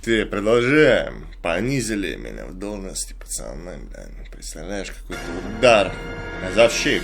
Ты, продолжаем. Понизили меня в должности, пацаны, блядь. Представляешь, какой-то удар. Газовщик.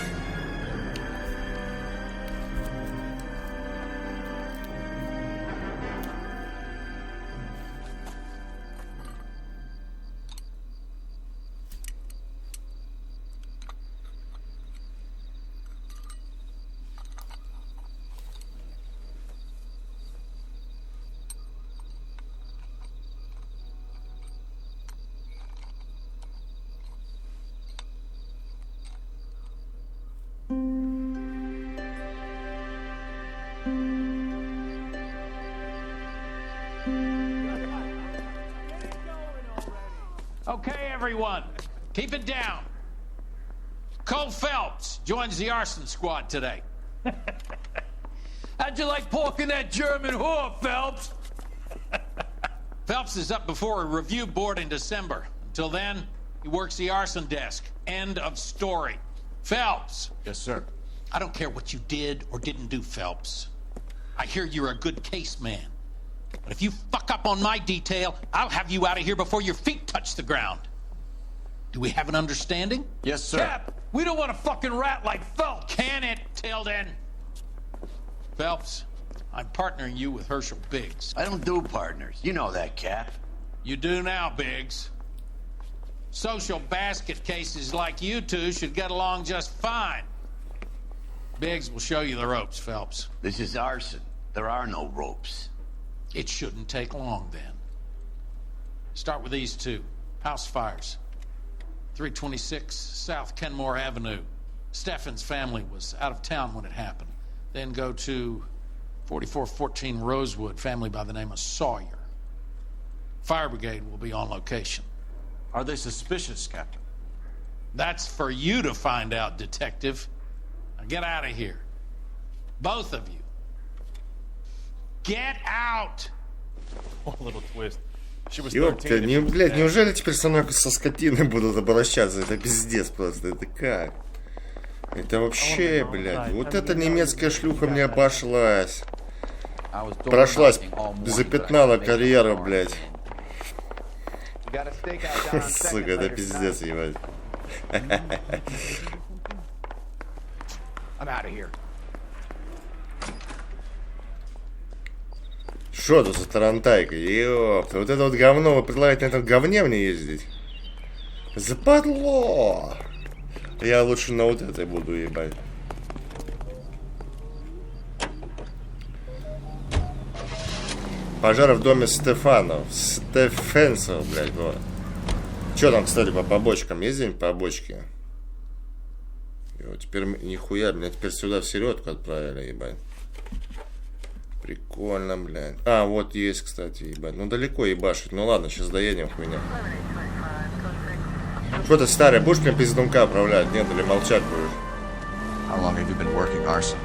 Okay, everyone, keep it down. Cole Phelps joins the arson squad today. How'd you like porking that German whore, Phelps? Phelps is up before a review board in December. Until then, he works the arson desk. End of story. Phelps. Yes, sir. I don't care what you did or didn't do, Phelps. I hear you're a good case man. But if you fuck up on my detail, I'll have you out of here before your feet touch the ground. Do we have an understanding? Yes, sir. Cap, we don't want a fucking rat like Phelps. Can it, Tilden? Phelps, I'm partnering you with Herschel Biggs. I don't do partners. You know that, Cap. You do now, Biggs. Social basket cases like you two should get along just fine. Biggs will show you the ropes, Phelps. This is arson. There are no ropes. It shouldn't take long, then. Start with these two. House fires. 326 South Kenmore Avenue. Steffen's family was out of town when it happened. Then go to 4414 Rosewood, family by the name of Sawyer. Fire brigade will be on location. Are they suspicious, Captain? That's for you to find out, detective. Now get out of here. Both of you. Get out! Oh, a little twist. She was Ёпта, блядь, неужели теперь со мной со скотиной будут обращаться? Это пиздец просто, это как? Это вообще, блядь, вот эта немецкая шлюха мне обошлась. Прошлась, запятнала карьеру, блядь. Сука, это пиздец, ебать. Что тут за тарантайка? Ёпта, вот это вот говно, вы предлагаете на этом говне мне ездить? Западло! Я лучше на вот этой буду ебать. Пожар в доме Стефанов. Стефенцев, блядь, вот. Че там, кстати, по побочкам? Есть где-нибудь побочки? И вот теперь, нихуя, меня теперь сюда в середку отправили, ебать. Прикольно, блядь. А, вот есть, кстати, ебать. Ну, далеко ебашить. Ну, ладно, сейчас доедем, хуйня. Что ты, старый, будешь мне пиздунка управлять? Нет, или молчать будешь? How long have you been working arson?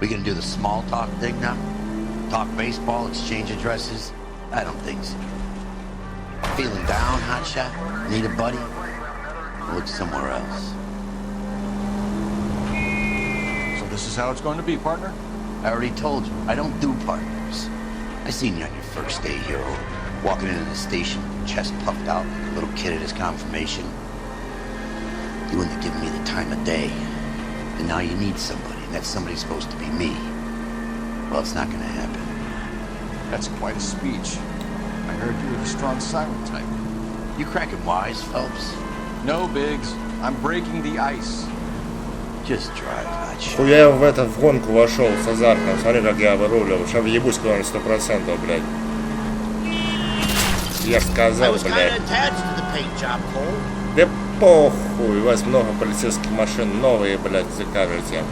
We gonna do the small talk thing now? Talk baseball, exchange addresses? I don't think so. Feeling down, hotshot? Need a buddy? Look somewhere else. So this is how it's going to be, partner? I already told you, I don't do partners. I seen you on your first day, hero. Walking into the station, chest puffed out like a little kid at his confirmation. You wouldn't have given me the time of day. And now you need somebody, and that somebody's supposed to be me. Well, it's not gonna happen. That's quite a speech. I heard you were the strong silent type. You cracking wise, Phelps? No, Biggs. I'm breaking the ice. Just drive, hotshot. Хуя я в гонку вошел с азартом. Смотри, как я вырулил. Сейчас въебусь куда-нибудь 100%, блядь. Я сказал, блядь. Да похуй, у вас много полицейских машин, новые, блядь, закажете.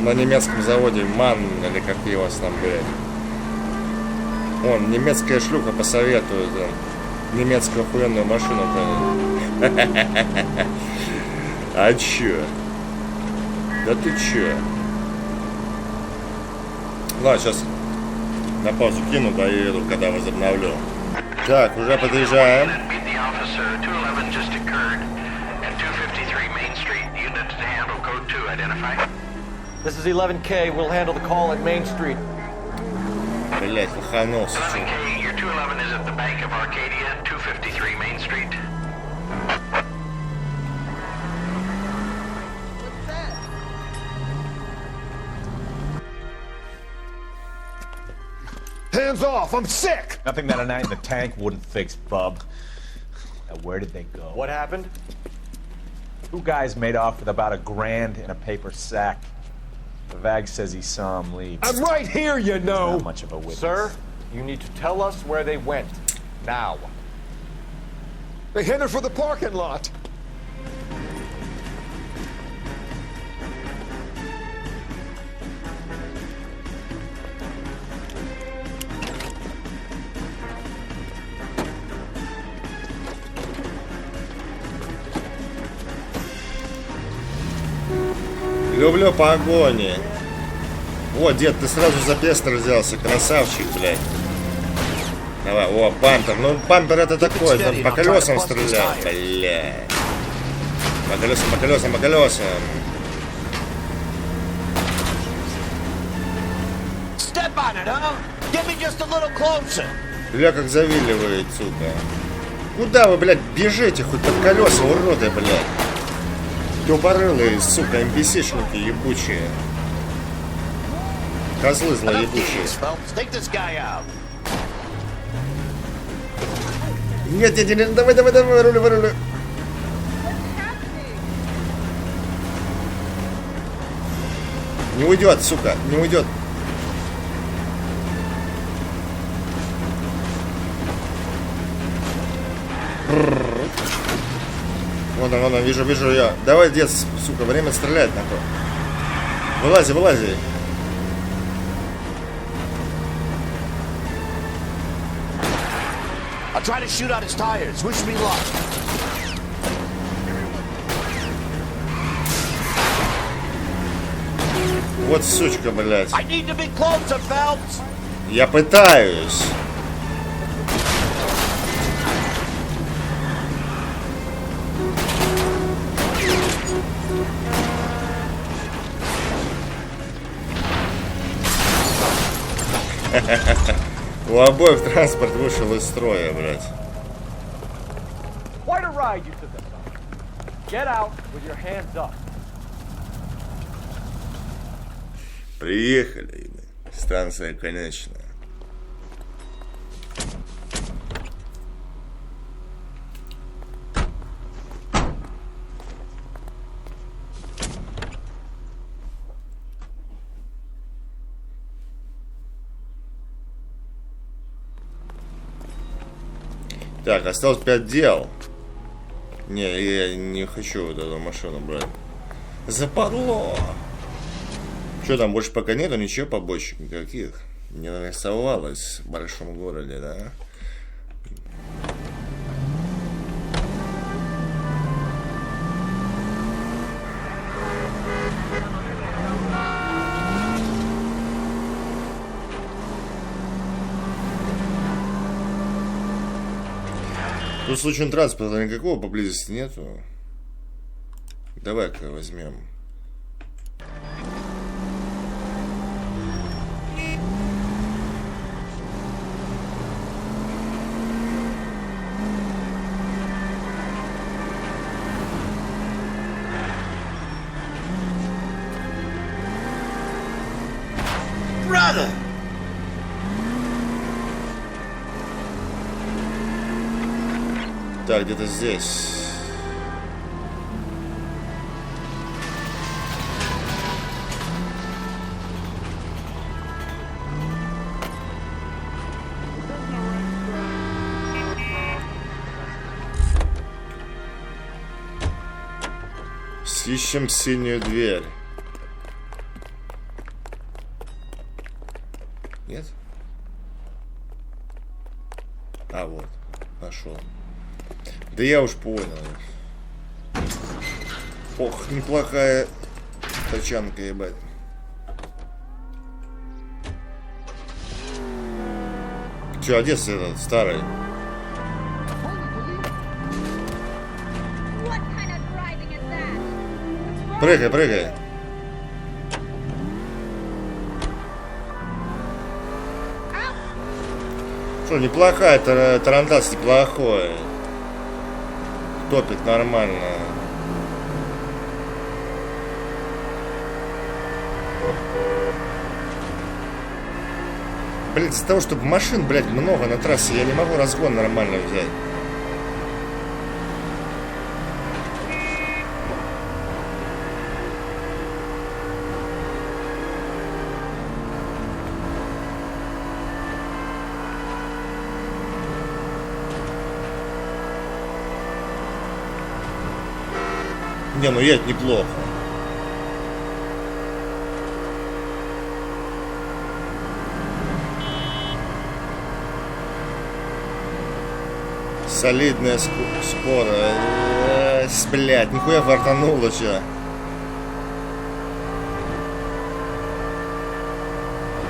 На немецком заводе МАН, или как его там, блядь. Вон, немецкая шлюха посоветует, немецкую охуенную машину. А чё? Да ты чё? Ладно, сейчас на паузу кину, доеду, когда возобновлю. Так, уже подъезжаем. This is 11K. We'll handle the call at Main Street. Блять, лоханулся. 11K, your 211 is at the Bank of Arcadia, 253 Main Street. Hands off! I'm sick! Nothing that a night in the tank wouldn't fix, bub. Now, where did they go? What happened? Two guys made off with about $1,000 in a paper sack. The Vag says he saw him leave. I'm right here, you know! Not much of a witness. Sir, you need to tell us where they went. Now. They headed for the parking lot. Люблю погони. О, дед, ты сразу за пестер взялся. Красавчик, блядь. Давай, о, бампер. Ну, бампер это такой, там по колесам стреляет. Блядь. По колесам, по колесам, по колесам. Бля, как завиливает, сука. Куда вы, блядь, бежите хоть под колеса, уроды, блядь? Тупорылые, сука, NPC-шники ебучие. Козлы злоебучие. Нет, нет, нет, давай, давай, давай, рули, рули. Не уйдет, сука, не уйдет. Вон он, вижу, вижу я. Давай, дед, сука, время стрелять нахуй. Вылази, вылази. I'll try to shoot out his tires. Wish me luck. Вот сучка, блядь. I need to be closer, Phelps. Я пытаюсь. У обоих транспорт вышел из строя, блядь. Quite a ride you took us on. Get out with your hands up. Приехали. Станция конечная. Так, осталось 5 дел. Не, я не хочу вот эту машину брать. Западло. Что там, больше пока нету ничего побочек никаких. Не нарисовалось в большом городе, да? Тут случайно транспорта никакого поблизости нету. Давай-ка возьмем. Brother! Так, где-то здесь. Ищем синюю дверь. Нет? А, вот. Нашел. Да я уж понял. Ох, неплохая тачанка, ебать. Че, одесса этот, старый? Прыгай, прыгай. Что, неплохая, тарантас неплохой. Топит нормально. Блять, из-за того, чтобы машин, блядь, много на трассе, я не могу разгон нормально взять. Не, ну едет неплохо. Солидная скорость. Блядь, нихуя фартануло че.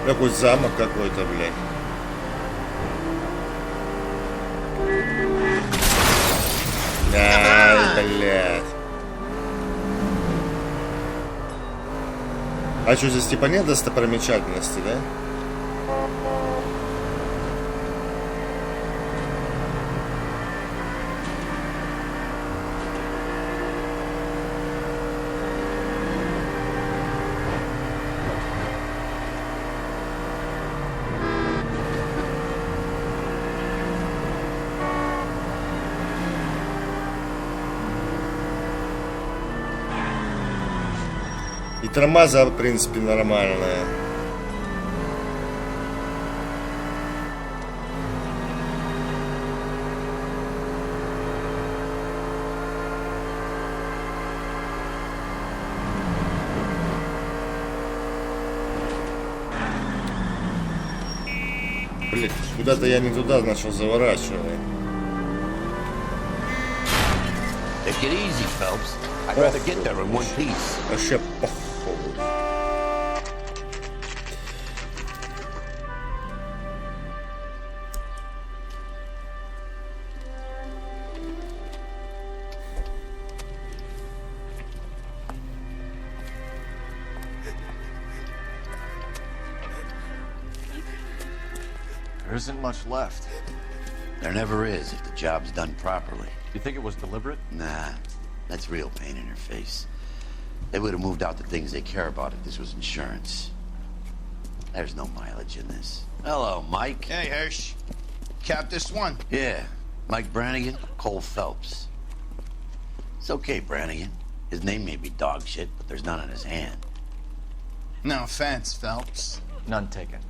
Какой замок какой-то, блядь. Ай, блядь. А что, здесь типа нет достопримечательности, да? И тормоза, в принципе, нормальные. Блин, куда-то я не туда начал заворачивать. Take it easy, Phelps. I'd rather get there in one piece. Вообще похуй. There isn't much left. There never is if the job's done properly. You think it was deliberate? Nah, that's real pain in her face. They would have moved out the things they care about if this was insurance. There's no mileage in this. Hello, Mike. Hey, Hirsch. Cap this one. Yeah, Mike Brannigan, Cole Phelps. It's okay, Brannigan. His name may be dog shit, but there's none in his hand. No offense, Phelps. None taken.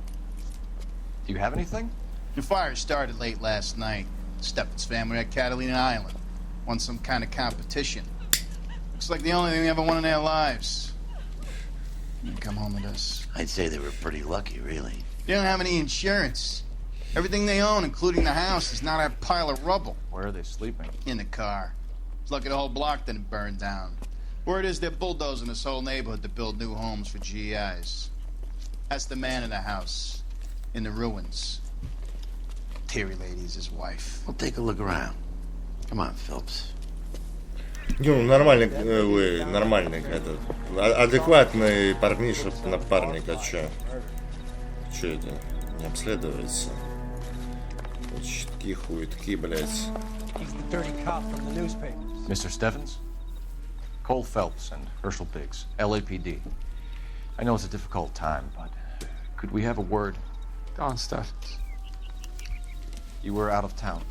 Do you have anything? The fire started late last night. Steffen's family at Catalina Island. Won some kind of competition. Looks like the only thing they ever won in their lives. You come home with us. I'd say they were pretty lucky, really. They don't have any insurance. Everything they own, including the house, is not a pile of rubble. Where are they sleeping? In the car. It's lucky the whole block didn't burn down. Word is they're bulldozing this whole neighborhood to build new homes for GIs. That's the man in the house. In the ruins. Terry lady's his wife. We'll take a look around. Come on, Phelps. Ну, нормальный, нормальный этот, адекватный парниша, напарник, а чё? Чё это? Не обследуется? Щитки, хуйтки, блядь. Mr. Steffens? Cole Phelps and Herschel Biggs, LAPD. I know it's a difficult time, but could we have a word? Don Steffens. You were out of town.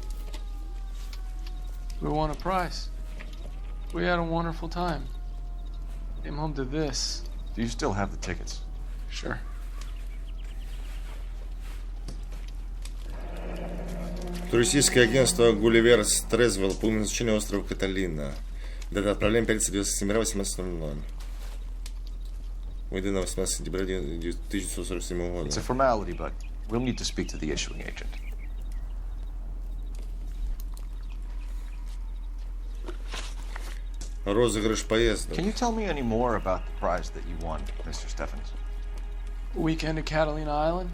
We won a prize. We had a wonderful time. Came home to this. Do you still have the tickets? Sure. Туристическое агентство Гулливер Стрезвелл по назначению острова Каталина. Дата отправления 5 сентября 18:00. Выйдено 18 сентября 1947 года. It's a formality, but we'll need to speak to the issuing agent. Розыгрыш поездок. Can you tell me any more about the prize that you won, Mr. Steffens? Weekend at Catalina Island.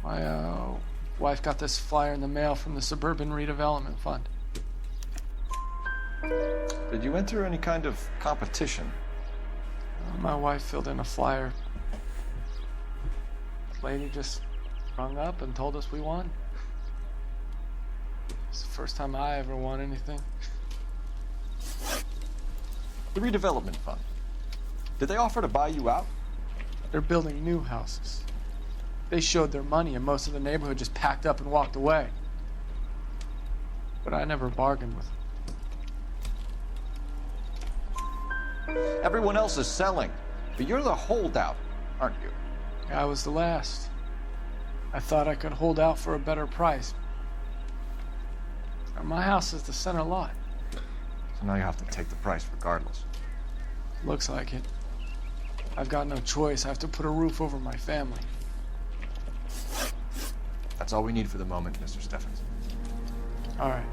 My wife got this flyer in the mail from the Suburban Redevelopment Fund. Did you enter any kind of competition? My wife filled in a flyer. Lady just rung up and told us we won. It's the first time I ever won anything. The redevelopment fund. Did they offer to buy you out? They're building new houses. They showed their money and most of the neighborhood just packed up and walked away. But I never bargained with them. Everyone else is selling, but you're the holdout, aren't you? I was the last. I thought I could hold out for a better price. And my house is the center lot. So now you have to take the price regardless. Looks like it. I've got no choice. I have to put a roof over my family. That's all we need for the moment, Mr. Steffens. All right.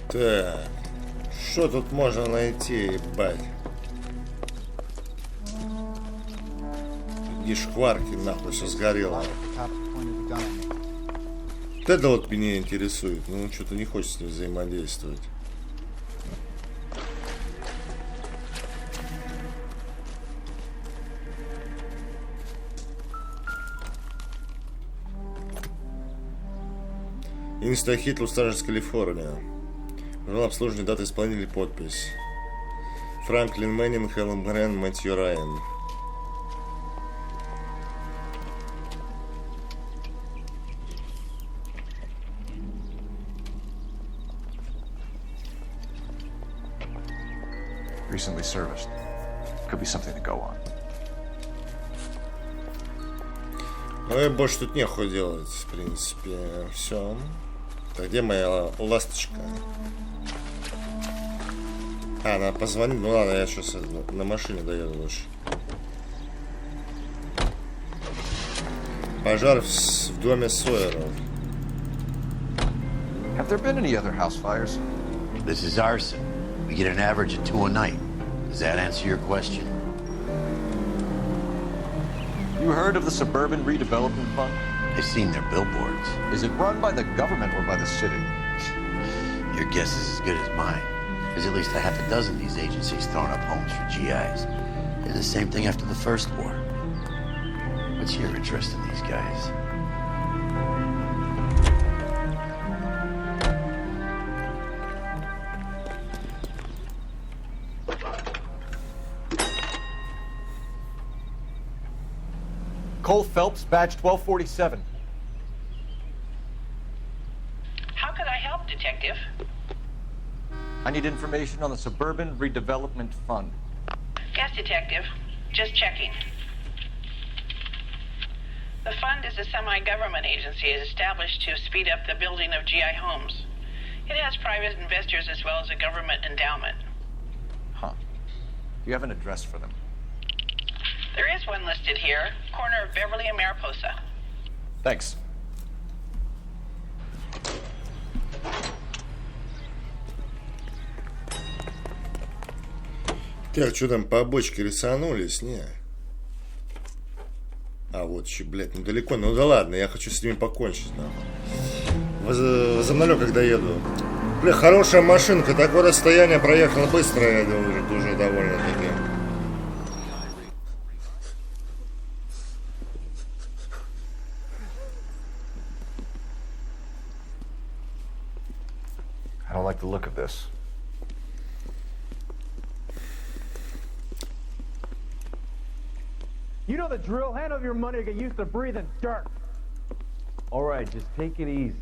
Так, что тут можно найти, ебать? И шкварки, нахуй, все сгорело. Вот это вот меня интересует. Ну, что-то не хочется с ним взаимодействовать. Инстахит, Лос-Анджелес, Калифорния. Журнал обслуживания, дата исполнителя, подпись. Франклин Мэннинг, Хелен Грен, Мэтью Райан. Recently serviced. Could be something to go on. Ну и больше тут нехуй делать, в принципе. Все. Так, где моя ласточка? А, надо позвонить. Ну ладно, я сейчас на машине доеду лучше. Пожар в доме Сойеров. Have there been any other house fires? This is arson. We get an average of 2 a night. Does that answer your question? You heard of the Suburban Redevelopment Fund? I've seen their billboards. Is it run by the government or by the city? Your guess is as good as mine. There's at least a half a dozen of these agencies throwing up homes for GIs. Did the same thing after the first war. What's your interest in these guys? Cole Phelps, badge 1247. How could I help, Detective? I need information on the Suburban Redevelopment Fund. Yes, Detective. Just checking. The fund is a semi-government agency established to speed up the building of GI homes. It has private investors as well as a government endowment. Huh. Do you have an address for them? There is one listed here, corner of Beverly and Mariposa. Thanks. Так, что там, по бочке рисанулись? Не. А, вот еще, блядь, ну далеко. Ну да ладно, я хочу с ними покончить, нахуй. Возобновлю, когда еду. Бля, хорошая машинка, такое расстояние проехала быстро, я думаю, уже довольно-таки. I don't like the look of this. You know the drill. Hand over your money or get used to breathing dirt. All right, just take it easy.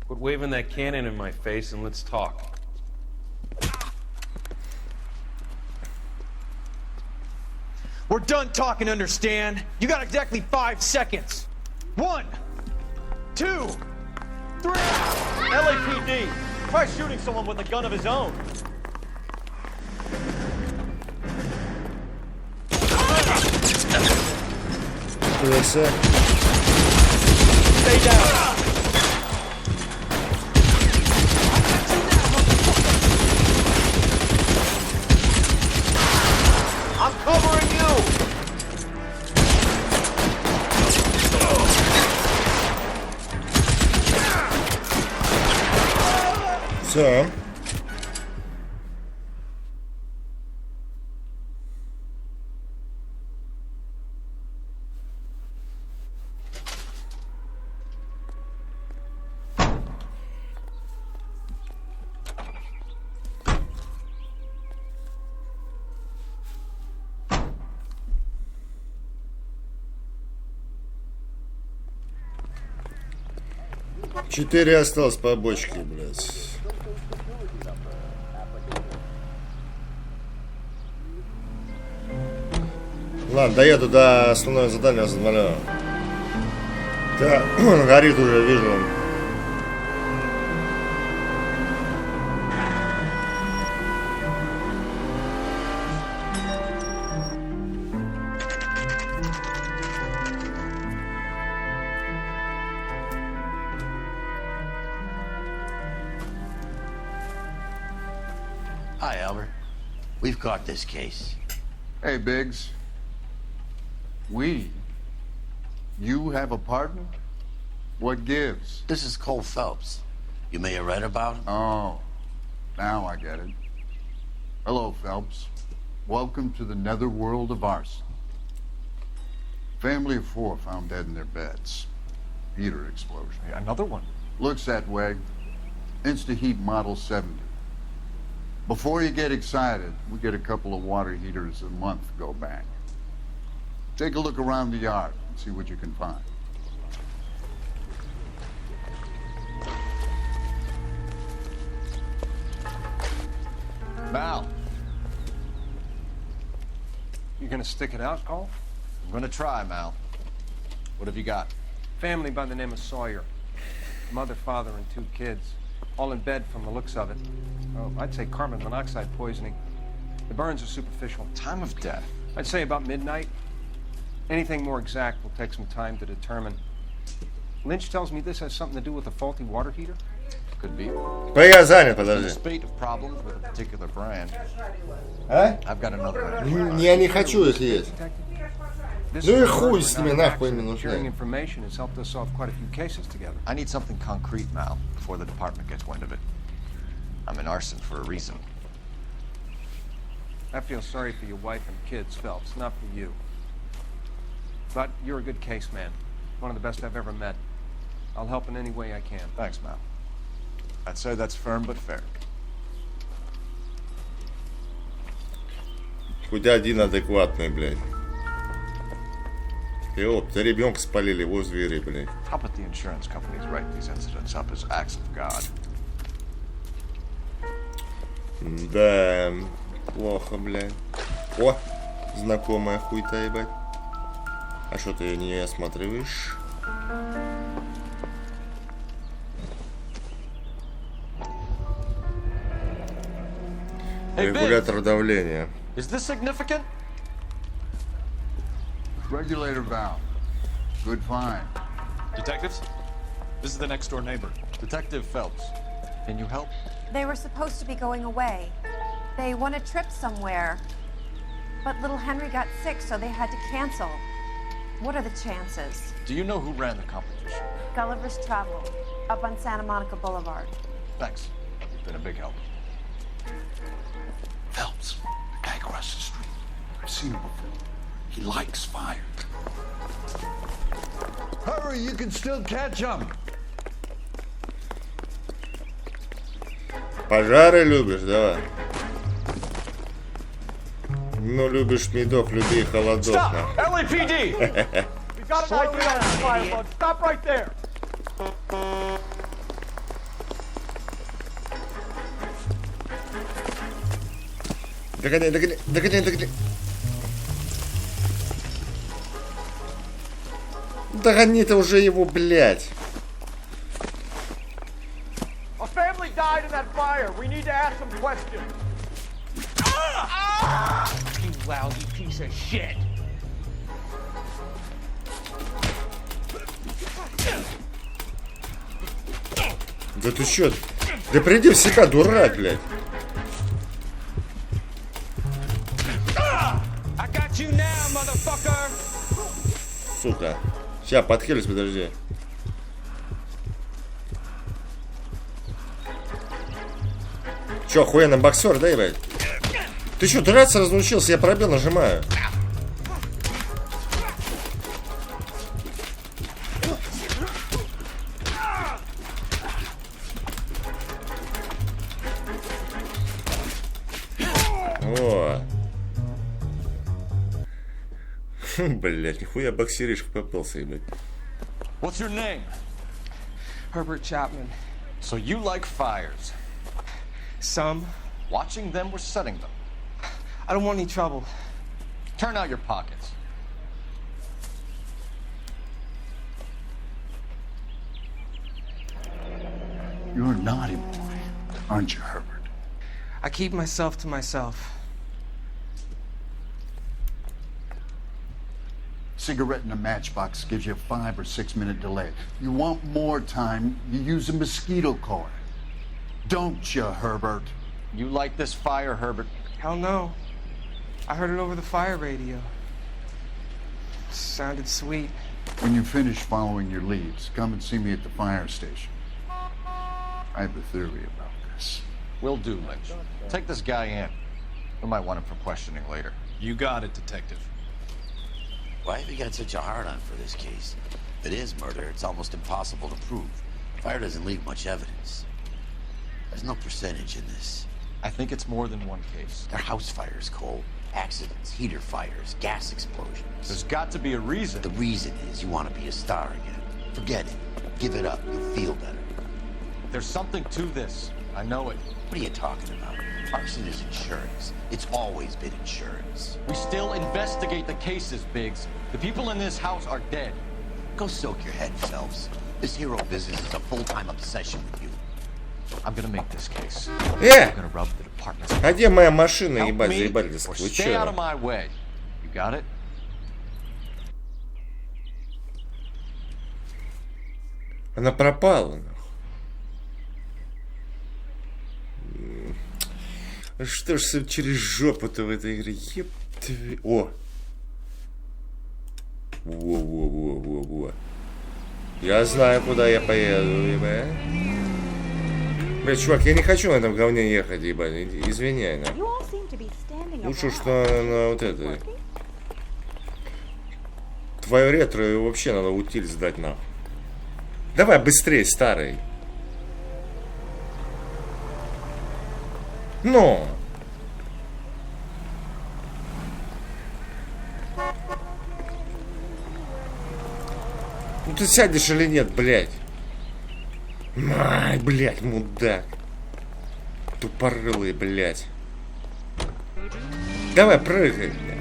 Quit waving that cannon in my face and let's talk. We're done talking, understand? You got exactly 5 seconds. 1, 2, 3. LAPD! Try shooting someone with a gun of his own. Stay down. I'm covering you! Все. 4 осталось по бочке, блядь. Ладно, доеду до основного задания, замоляю. Да, он горит уже, вижу. Hi, Albert. We've caught this case. Hey, Biggs. We? You have a partner? What gives? This is Cole Phelps. You may have read about him. Oh, now I get it. Hello, Phelps. Welcome to the netherworld of arson. Family of 4 found dead in their beds. Heater explosion. Another one? Looks that way. Insta-heat Model 70. Before you get excited, we get a couple of water heaters a month go bang. Take a look around the yard and see what you can find. Mal, You gonna stick it out, Cole? I'm gonna try, Mal. What have you got? Family by the name of Sawyer. Mother, father, and 2 kids. All in bed from the looks of it. Oh, I'd say carbon monoxide poisoning. The burns are superficial. Time of death? I'd say about midnight. Anything more exact will take some time to determine. Lynch tells me this has something to do with a faulty water heater. Could be. Я занят, In the подожди. spate of problems with a particular brand, А? I've got another idea. Я не хочу их есть. This Ну и is a хуй murder, с not ними, an нахуй им не accident. Sharing нужны. information has helped us solve quite a few cases together. I need something concrete, Mal, before the department gets wind of it. I'm in arson for a reason. I feel sorry for your wife and kids, Phelps, not for you. But you're a good case man. One of the best I've ever met. I'll help in any way I can. Thanks, Mal. I'd say that's firm but fair. Хоть один адекватный, блядь. Ёпта, ребенка спалили, его звери, блядь. How about the insurance companies write these incidents up as acts of God? Да, плохо, блядь. О, знакомая хуйта, ебать. А что ты не осматриваешь? Регулятор давления. Is this significant? Regulator valve. Good find. Detectives? This is the next door neighbor. Detective Phelps, can you help? They were supposed to be going away. They won a trip somewhere. But little Henry got sick, so they had to cancel. What are the chances? Do you know who ran the competition? Gulliver's Travel, up on Santa Monica Boulevard. Thanks. You've been a big help. Phelps, the guy across the street. I've seen him before. He likes fire. Hurry, you can still catch him. Пожары любишь, давай. Ну, любишь медов, люби и холодов. Stop! нахуй. LAPD! We got an idea on the fire bug. Stop right there! Догоняй, догоняй, догоняй, догоняй. Догони-то уже его, блядь. A family died in that fire. We need to ask some questions. You lousy piece of shit. Да ты чё? Да приди в себя, дурак, блядь. I got you now, motherfucker. Сука. Сейчас, подхилюсь, подожди. Чё, охуенный боксер, да, ебать? Ты чё, драться разучился? Я пробел нажимаю. О. Блять, нихуя боксеришка попался, ебать. What's your name? Herbert Chapman. So you like fires? Some. Watching them or setting them? I don't want any trouble. Turn out your pockets. You're a naughty boy, aren't you, Herbert? I keep myself to myself. Cigarette in a matchbox gives you a 5 or 6 minute delay. You want more time, you use a mosquito coil. Don't you, Herbert? You like this fire, Herbert? Hell no. I heard it over the fire radio. Sounded sweet. When you finish following your leads, come and see me at the fire station. I have a theory about this. Will do, Lynch. Take this guy in. We might want him for questioning later. You got it, Detective. Why have you got such a hard-on for this case? If it is murder, it's almost impossible to prove. Fire doesn't leave much evidence. There's no percentage in this. I think it's more than one case. They're house fires, Cole. Accidents, heater fires, gas explosions. There's got to be a reason. The reason is you want to be a star again. Forget it. Give it up. You'll feel better. There's something to this. I know it. What are you talking about? Arson is insurance. It's always been insurance. We still investigate the cases, Biggs. The people in this house are dead. Go soak your head, Phelps. This hero business is a full-time obsession with you. I'm gonna make this case. I'm gonna rub the department. А где моя машина, ебать, Help me заебались? or Вы stay out чё? of my way. You got it? Она пропала, нахуй. Что ж всё через жопу-то в этой игре? Еб твою... О! Во-во-во-во-во. Я знаю, куда я поеду, ебать. Бля, чувак, я не хочу на этом говне ехать, ебать. Извиняй, нахуй. Лучше уж на вот это. Твое ретро вообще надо утиль сдать, нахуй. Давай быстрее, старый. Но! Ну ты сядешь или нет, блядь? Ай, блядь, мудак. Тупорылый, блядь. Давай, прыгай, блядь.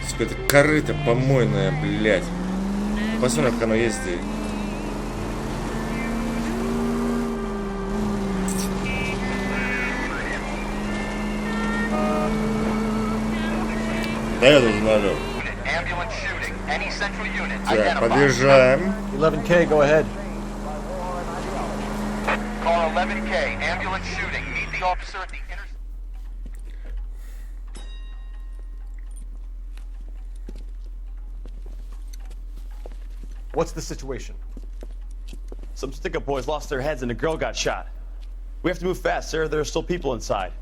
Сука, это корыто помойное, блядь. Посмотри, как оно ездит. Да я тут знаю. Так, подъезжаем. 11K, go ahead. Call 11K, ambulance shooting. Meet the officer at the intersection. What's the situation? Some stick-up boys lost their heads and a girl got shot. We have to move fast, sir. There are still people inside.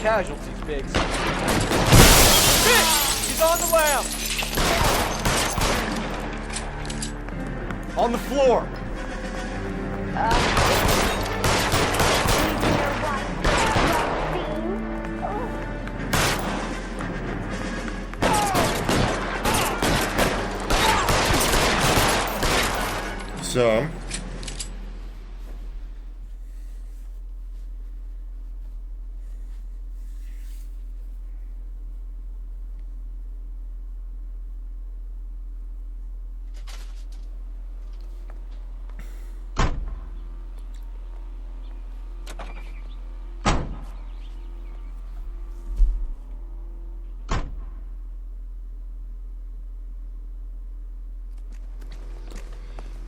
Casualties, Biggs. Shit! He's on the lam! On the floor! Все.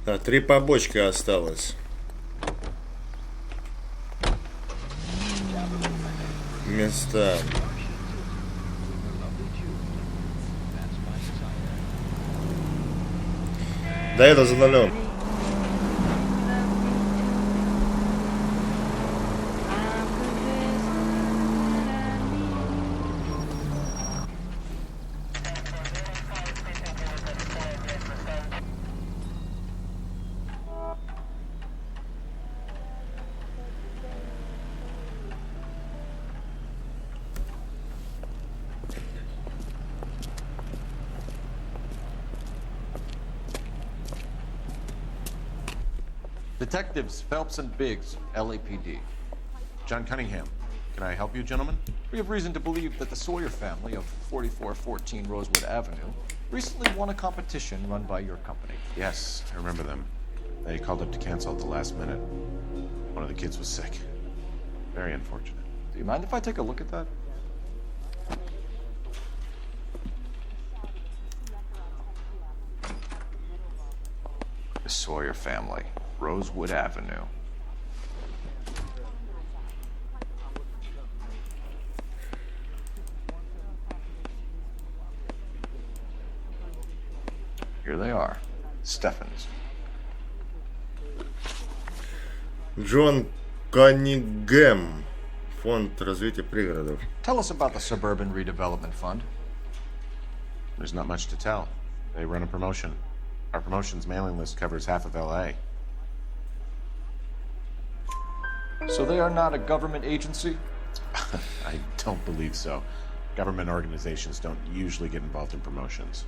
Да, 3 побочки осталось. Места. Да, это за нулем. Detectives Phelps and Biggs, LAPD. John Cunningham. Can I help you, gentlemen? We have reason to believe that the Sawyer family of 4414 Rosewood Avenue recently won a competition run by your company. Yes, I remember them. They called up to cancel at the last minute. One of the kids was sick. Very unfortunate. Do you mind if I take a look at that? The Sawyer family, Rosewood Avenue. Here they are. Steffens. Джон Каннингем. Фонд развития пригородов. Tell us about the Suburban Redevelopment Fund. There's not much to tell. They run a promotion. Our promotion's mailing list covers half of LA. So they are not a government agency? I don't believe so. Government organizations don't usually get involved in promotions.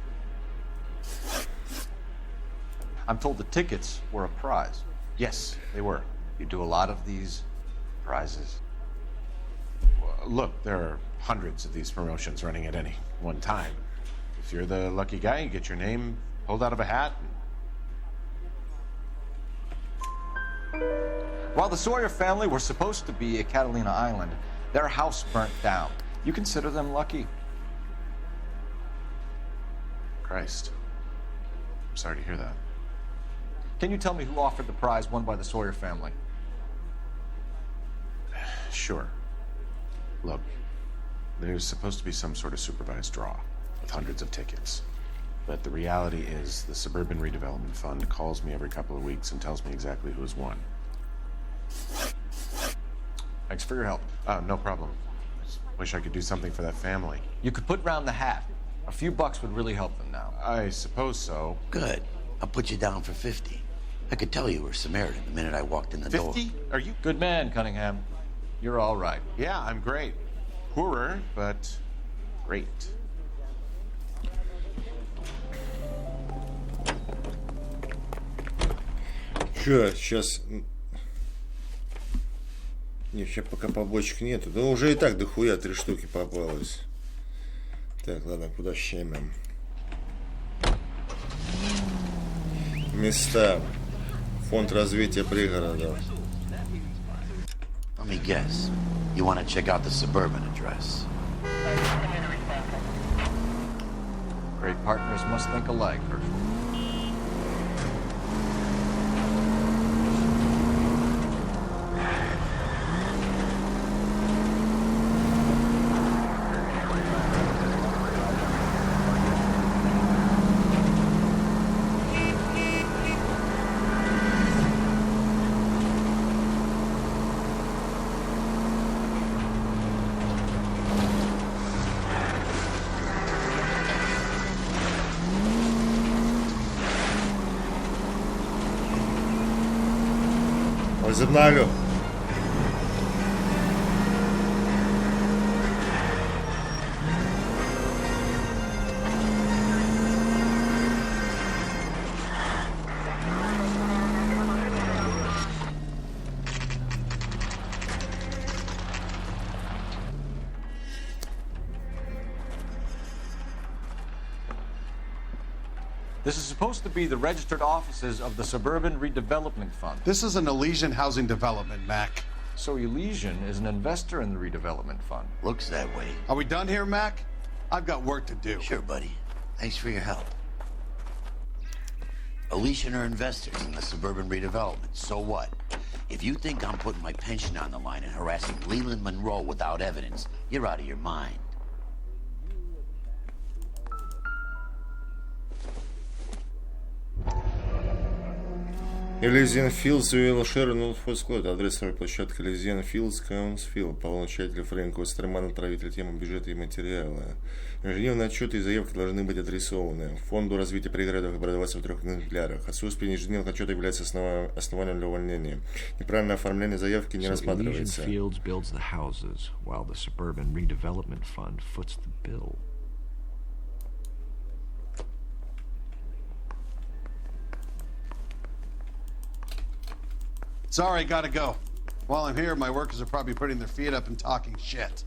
I'm told the tickets were a prize. Yes, they were. You do a lot of these prizes. Look, there are hundreds of these promotions running at any one time. If you're the lucky guy, you get your name pulled out of a hat. While the Sawyer family were supposed to be at Catalina Island, their house burnt down. You consider them lucky? Christ. I'm sorry to hear that. Can you tell me who offered the prize won by the Sawyer family? Sure. Look, there's supposed to be some sort of supervised draw with hundreds of tickets. But the reality is the Suburban Redevelopment Fund calls me every couple of weeks and tells me exactly who's won. Thanks for your help. No problem. Just wish I could do something for that family. You could put round the hat. A few bucks would really help them now. I suppose so. Good. I'll put you down for 50. I could tell you were Samaritan the minute I walked in the door. 50? Are you... Good man, Cunningham. You're all right. Yeah, I'm great. Poorer, but great. Чё, сейчас... Не, сейчас пока побочек нету. Да уже и так дохуя 3 штуки попалось. Так, ладно, куда щемим? Места. Фонд развития пригородов. Let me guess. You want to check out the Suburban address. Great partners must think alike, Herschel. Возобновлю. This is supposed to be the registered offices of the Suburban Redevelopment Fund. This is an Elysian housing development, Mac. So Elysian is an investor in the redevelopment fund. Looks that way. Are we done here, Mac? I've got work to do. Sure, buddy. Thanks for your help. Elysian are investors in the Suburban Redevelopment. So what? If you think I'm putting my pension on the line and harassing Leland Monroe without evidence, you're out of your mind. Elysian Fields, Уилшир, Нолфорд-Склад. Адресная площадка Elysian Fields, Каунсвилл. Полномочатель Фрэнк Остерман, отправитель темы бюджета и материала. Ежедневные отчеты и заявки должны быть адресованы Фонду развития пригородов и продаваться в 3 экземплярах. Отсутствие ежедневных отчетов является основанием для увольнения. Неправильное оформление заявки не рассматривается. Elysian Fields builds the houses, while the Suburban Redevelopment Fund foots the bill. Sorry, gotta go. While I'm here, my workers are probably putting their feet up and talking shit.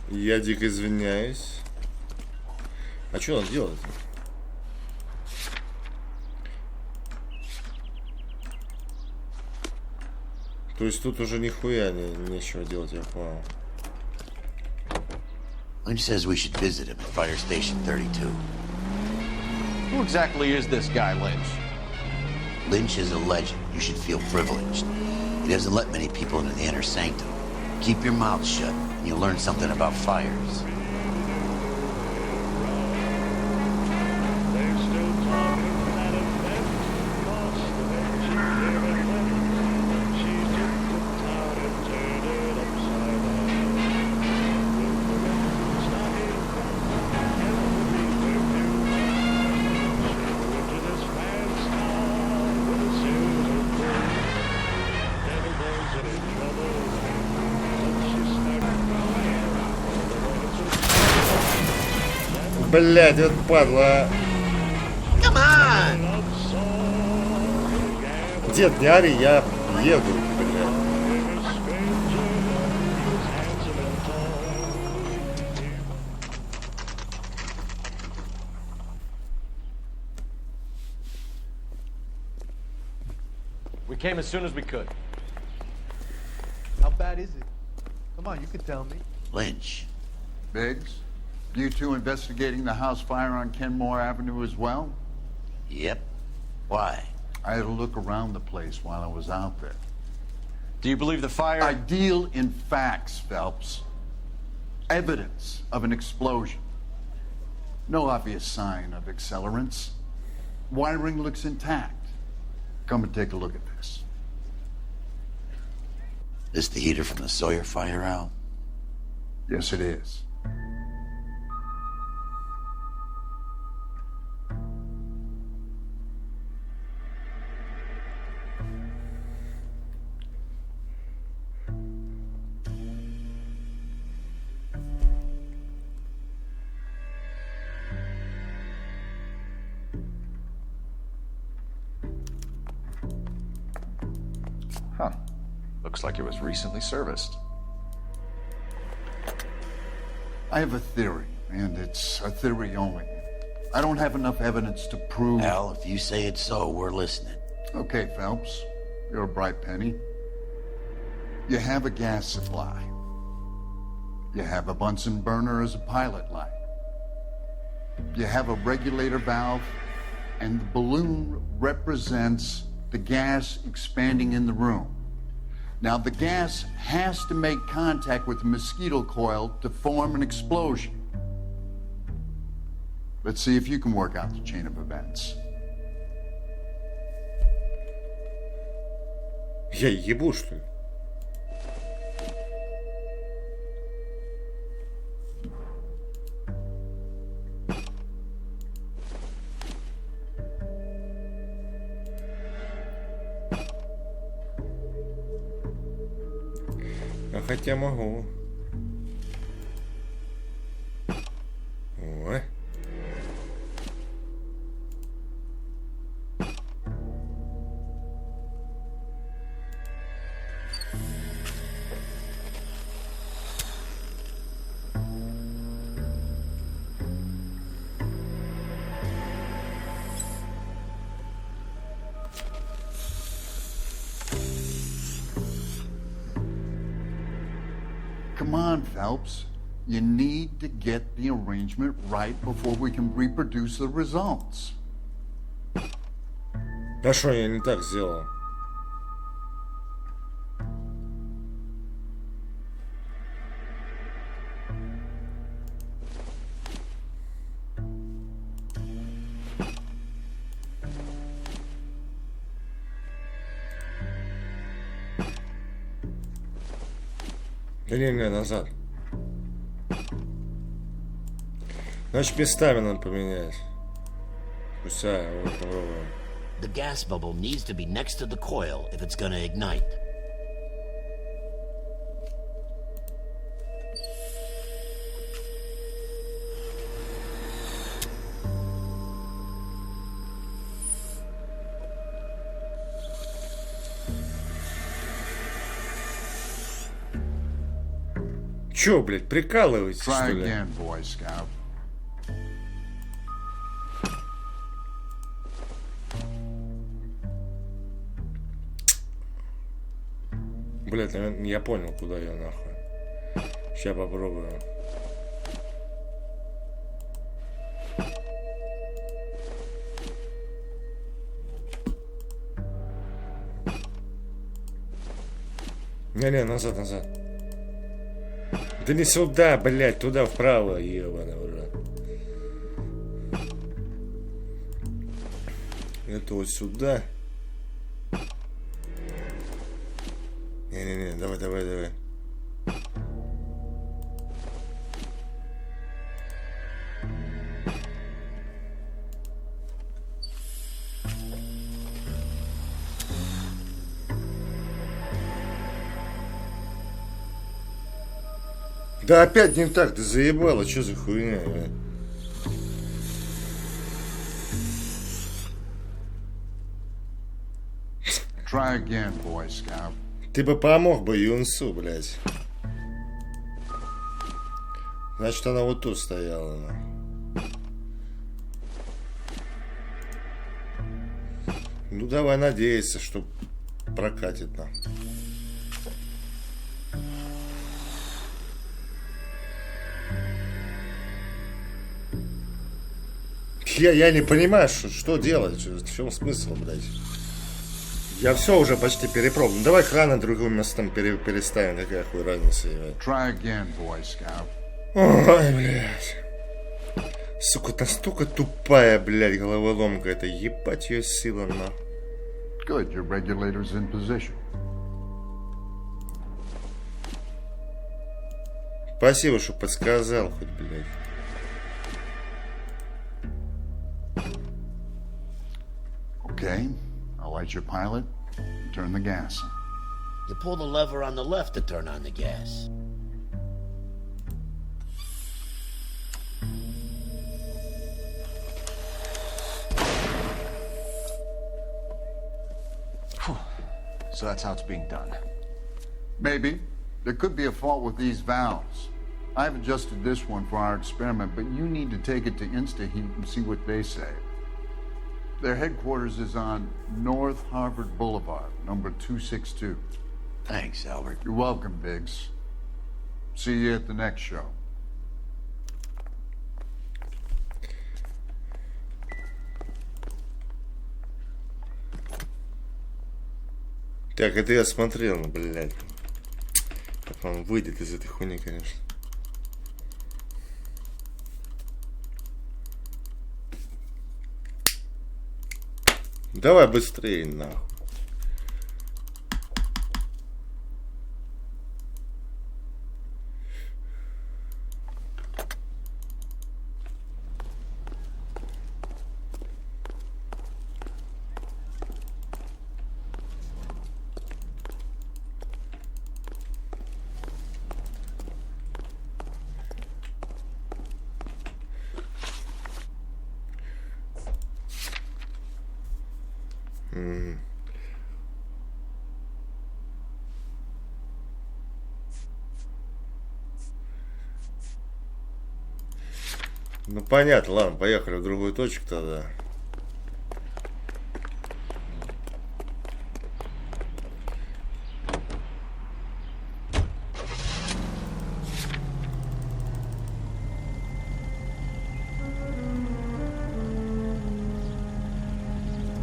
Я дико извиняюсь. А что он делает? То есть тут уже нихуя нечего делать, я понял. Lynch says we should visit him at Fire Station 32. Who exactly is this guy, Lynch? Lynch is a legend. You should feel privileged. He doesn't let many people into the inner sanctum. Keep your mouth shut, and you'll learn something about fires. Блядь, вот падла. Come on! Дед, не ори, я еду, блядь. We came as soon as we could. How bad is it? Come on, you can tell me. Lynch. Biggs? You two investigating the house fire on Kenmore Avenue as well? Yep. Why? I had a look around the place while I was out there. Do you believe the fire? I deal in facts, Phelps. Evidence of an explosion. No obvious sign of accelerants. Wiring looks intact. Come and take a look at this. This the heater from the Sawyer fire, Al? Yes, it is. Huh. Looks like it was recently serviced. I have a theory, and it's a theory only. I don't have enough evidence to prove... Al, if you say it's so, we're listening. Okay, Phelps. You're a bright penny. You have a gas supply. You have a Bunsen burner as a pilot light. You have a regulator valve, and the balloon represents the gas expanding in the room. Now, the gas has to make contact with the mosquito coil to form an explosion. Let's see if you can work out the chain of events. Я ебу, что ли? А хотя могу. Ой. Come on, Phelps. You need to get the arrangement right before we can reproduce the results. А что я не так сделал? Да не, назад. Значит, местами надо поменять. The gas bubble needs to be next to the coil if it's gonna ignite. Чё, блядь, прикалываетесь, что Try ли? again, Boy Scout. Блядь, я понял, куда я нахуй. Сейчас попробую. Не, назад. Да не сюда, блядь, туда вправо, ебаный урод. Это вот сюда. Не, давай. Да опять не так, ты заебала, что за хуйня, блядь? Try again, Boy Scout. Ты бы помог бы Юнсу, блядь. Значит, она вот тут стояла, нахуй. Ну, давай надеяться, что прокатит нам. Я не понимаю, что делать, в чем смысл, блядь. Я все уже почти перепробовал. Ну, давай краны другим местом переставим, какая хуй разница, ебать. Try again, Boy Scout. Ой, блядь. Сука, настолько тупая, блядь, головоломка. Это ебать ее сила, на. Good, your regulator's in position. Спасибо, что подсказал хоть, блядь. Okay, I'll light your pilot and turn the gas on. You pull the lever on the left to turn on the gas. So that's how it's being done. Maybe. There could be a fault with these valves. I've adjusted this one for our experiment, but you need to take it to InstaHeat and see what they say. Their headquarters is on North Harvard Boulevard, number 262. Thanks, Albert. You're welcome, Biggs. See you at the next show. Так, это я смотрел, блядь. Как он выйдет из этой хуйни, конечно. Давай быстрее, нахуй. Ну понятно, ладно, поехали в другую точку тогда.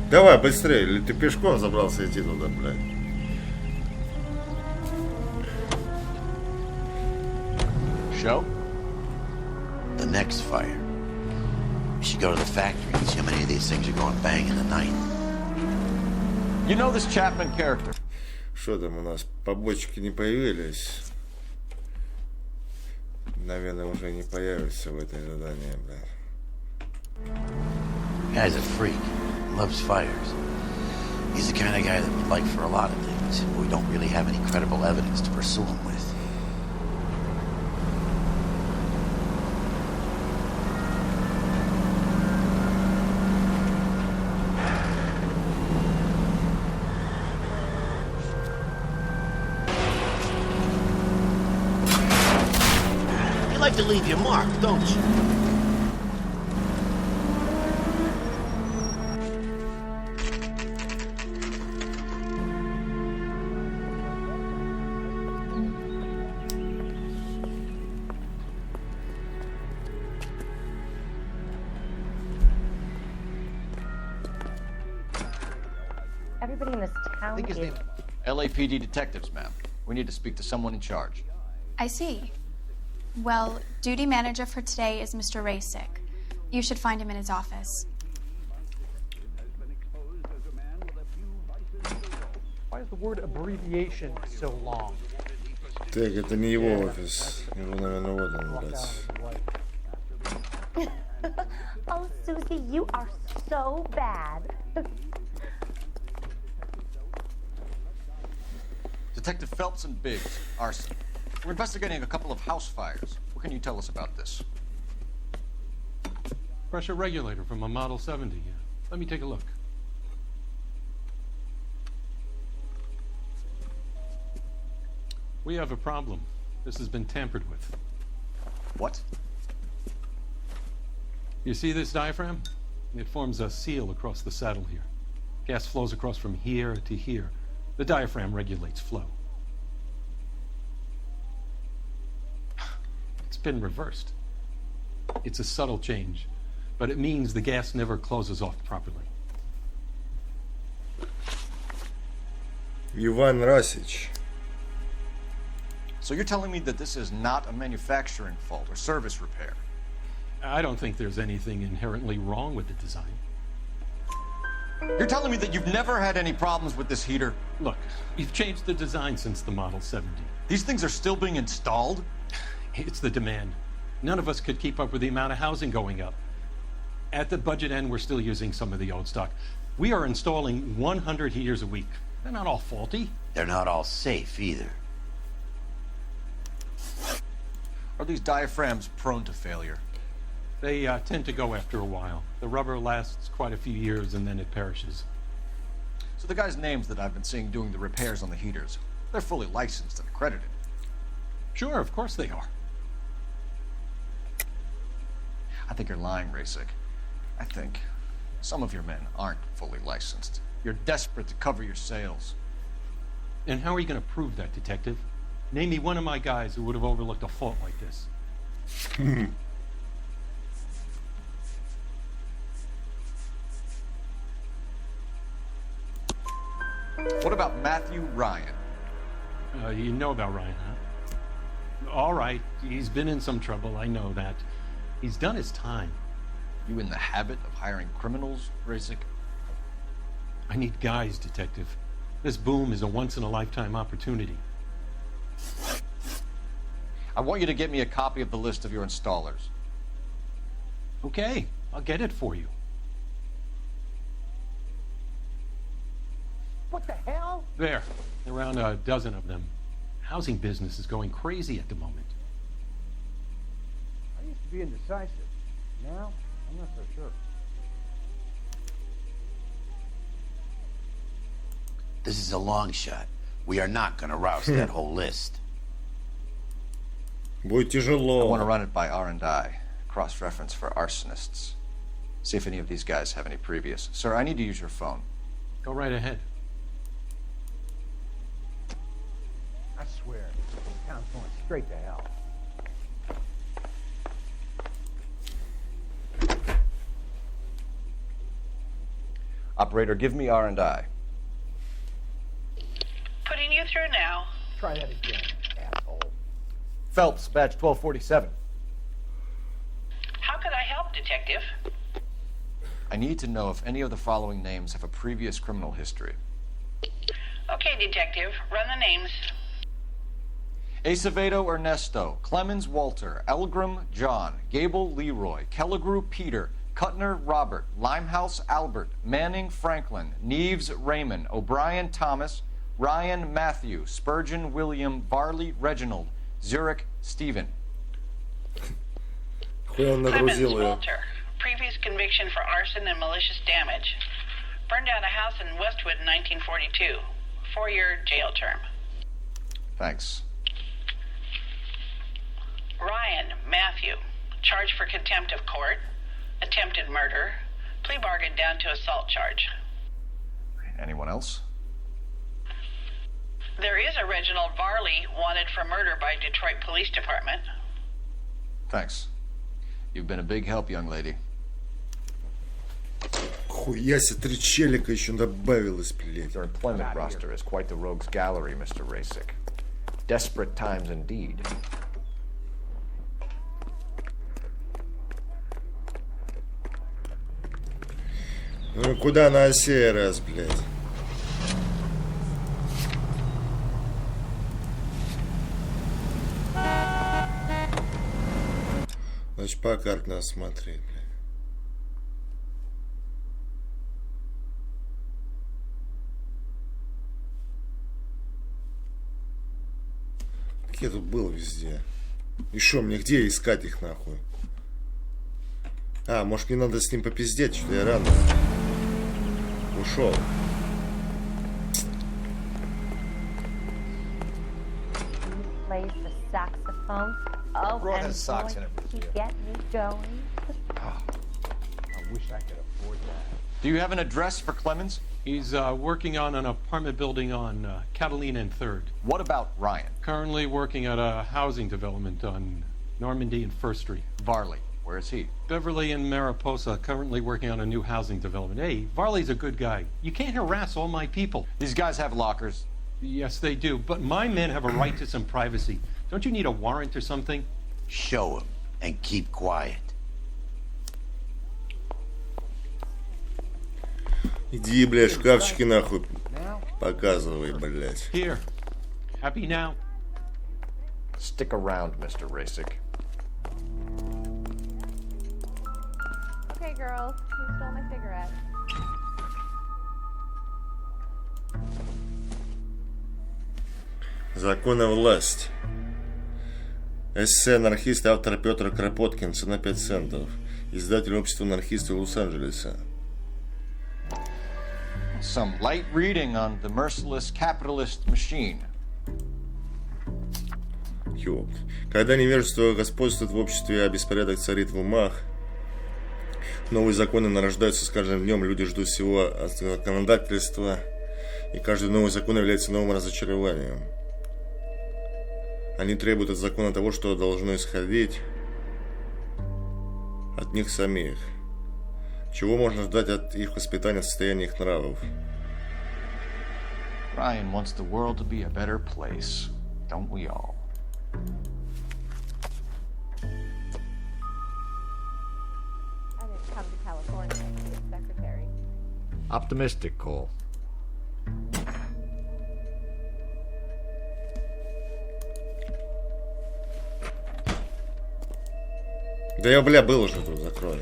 Давай быстрее, или ты пешком забрался идти туда, блядь? Show? The next fire. We should go to the factory and see how many of these things are going bang in the night. You know this Chapman character? Что там у нас? Побочки не появились. Наверное, уже не появятся в этой задании, блядь. Guy's a freak. Loves fires. He's the kind of guy that would like for a lot of things, but we don't really have any credible evidence to pursue him with. You like to leave your mark, don't you? Everybody in this town is... LAPD detectives, ma'am. We need to speak to someone in charge. I see. Well, duty manager for today is Mr. Rasick. You should find him in his office. Why is the word abbreviation so long? Так, это не его офис. Его, наверное, вот он, блядь. Oh, Susie, you are so bad. Detective Phelps and Biggs, arson. We're investigating a couple of house fires. What can you tell us about this? Pressure regulator from a Model 70. Let me take a look. We have a problem. This has been tampered with. What? You see this diaphragm? It forms a seal across the saddle here. Gas flows across from here to here. The diaphragm regulates flow. It's been reversed. It's a subtle change, but it means the gas never closes off properly. Иван Расич. So you're telling me that this is not a manufacturing fault or service repair? I don't think there's anything inherently wrong with the design. You're telling me that you've never had any problems with this heater? Look, we've changed the design since the Model 70. These things are still being installed? It's the demand. None of us could keep up with the amount of housing going up. At the budget end, we're still using some of the old stock. We are installing 100 heaters a week. They're not all faulty. They're not all safe either. Are these diaphragms prone to failure? They tend to go after a while. The rubber lasts quite a few years and then it perishes. So the guys' names that I've been seeing doing the repairs on the heaters, they're fully licensed and accredited? Sure, of course they are. I think you're lying, Rasick. I think some of your men aren't fully licensed. You're desperate to cover your sales. And how are you going to prove that, Detective? Name me one of my guys who would have overlooked a fault like this. What about Matthew Ryan? You know about Ryan, huh? All right, he's been in some trouble, I know that. He's done his time. You in the habit of hiring criminals, Rasick? I need guys, Detective. This boom is a once-in-a-lifetime opportunity. I want you to get me a copy of the list of your installers. Okay, I'll get it for you. What the hell? There, around a dozen of them. Housing business is going crazy at the moment. I used to be indecisive. Now, I'm not so sure. This is a long shot. We are not going to rouse that whole list. Будет тяжело. I want to run it by R&I, cross-reference for arsonists. See if any of these guys have any previous. Sir, I need to use your phone. Go right ahead. I swear, this town's going straight to hell. Operator, give me R&I. Putting you through now. Try that again, asshole. Phelps, badge 1247. How could I help, Detective? I need to know if any of the following names have a previous criminal history. Okay, Detective. Run the names. Acevedo Ernesto, Clemens Walter, Elgram John, Gable Leroy, Kelligrew Peter, Kuttner Robert, Limehouse Albert, Manning Franklin, Neves Raymond, O'Brien Thomas, Ryan Matthew, Spurgeon William, Varley Reginald, Zurich Stephen. Clemens Walter, previous conviction for arson and malicious damage. Burned down a house in Westwood in 1942. 4-year jail term. Thanks. Ryan Matthew, charged for contempt of court, attempted murder, plea bargain down to assault charge. Anyone else? There is a Reginald Varley wanted for murder by Detroit Police Department. Thanks. You've been a big help, young lady. Хуя себе, 3 челика еще добавилось, блядь. Your employment roster is quite the rogues gallery, Mr. Rasik. Desperate times indeed. Ну куда на сей раз, блядь? Значит, по карте надо смотреть, блядь. Я тут был везде. И шо, мне где искать их нахуй? А, может, не надо с ним попиздеть, что я рано ушел. Plays the saxophone. Oh, Brought and his socks in boy, it. he get me going. I wish I could afford that. Do you have an address for Clemens? He's working on an apartment building on Catalina and 3rd. What about Ryan? Currently working at a housing development on Normandy and 1st Street. Varley, where is he? Beverly and Mariposa, currently working on a new housing development. Hey, Varley's a good guy. You can't harass all my people. These guys have lockers. Yes, they do. But my men have a right to some privacy. Don't you need a warrant or something? Show him and keep quiet. Иди, блядь, шкафчики нахуй показывай, блядь. Here. Happy now? Stick around, Mr. Rasik. Okay, girls, who stole my cigarette? Закон и власть. Эссе анархист, автор Петр Кропоткин, цена 5 центов. Издатель общества анархистов Лос-Анджелеса. Some light reading on the merciless capitalist machine. Ёпт. Когда невежество господствует в обществе, а беспорядок царит в умах, новые законы нарождаются с каждым днем, люди ждут всего от законодательства, и каждый новый закон является новым разочарованием. Они требуют от закона того, что должно исходить от них самих. Чего можно ждать от их воспитания в состоянии их нравов? Ryan wants the world to be a better place, don't we all? I didn't come to California to be a secretary. Optimistic, Cole. Да я, бля, был уже тут, закрой.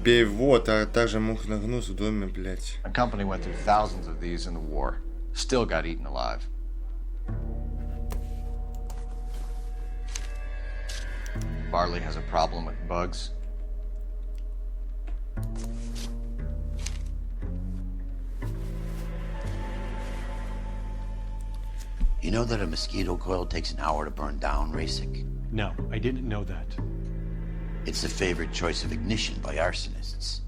Пивот, а также мух на гнус в доме, блядь. A company went through thousands of these in the war. Still got eaten alive. Varley has a problem with bugs. You know that a mosquito coil takes an hour to burn down, Rasik? No, I didn't know that. It's the favorite choice of ignition by arsonists.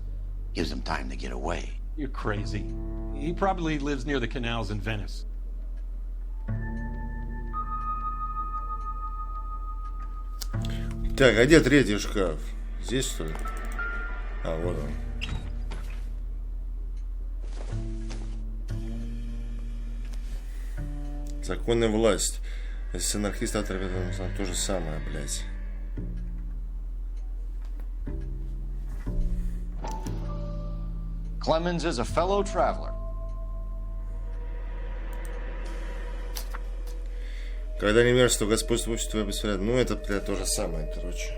Gives them time to get away. You're crazy. He probably lives near the canals in Venice. Так, а где третий шкаф? Здесь, что ли? А, вот он. Закон и власть. Если анархист, автор, то же самое, блядь. Clemens is a fellow traveler. Когда не веришь, что Господь случит твое беспорядок. Ну, это, блядь, то же самое, короче.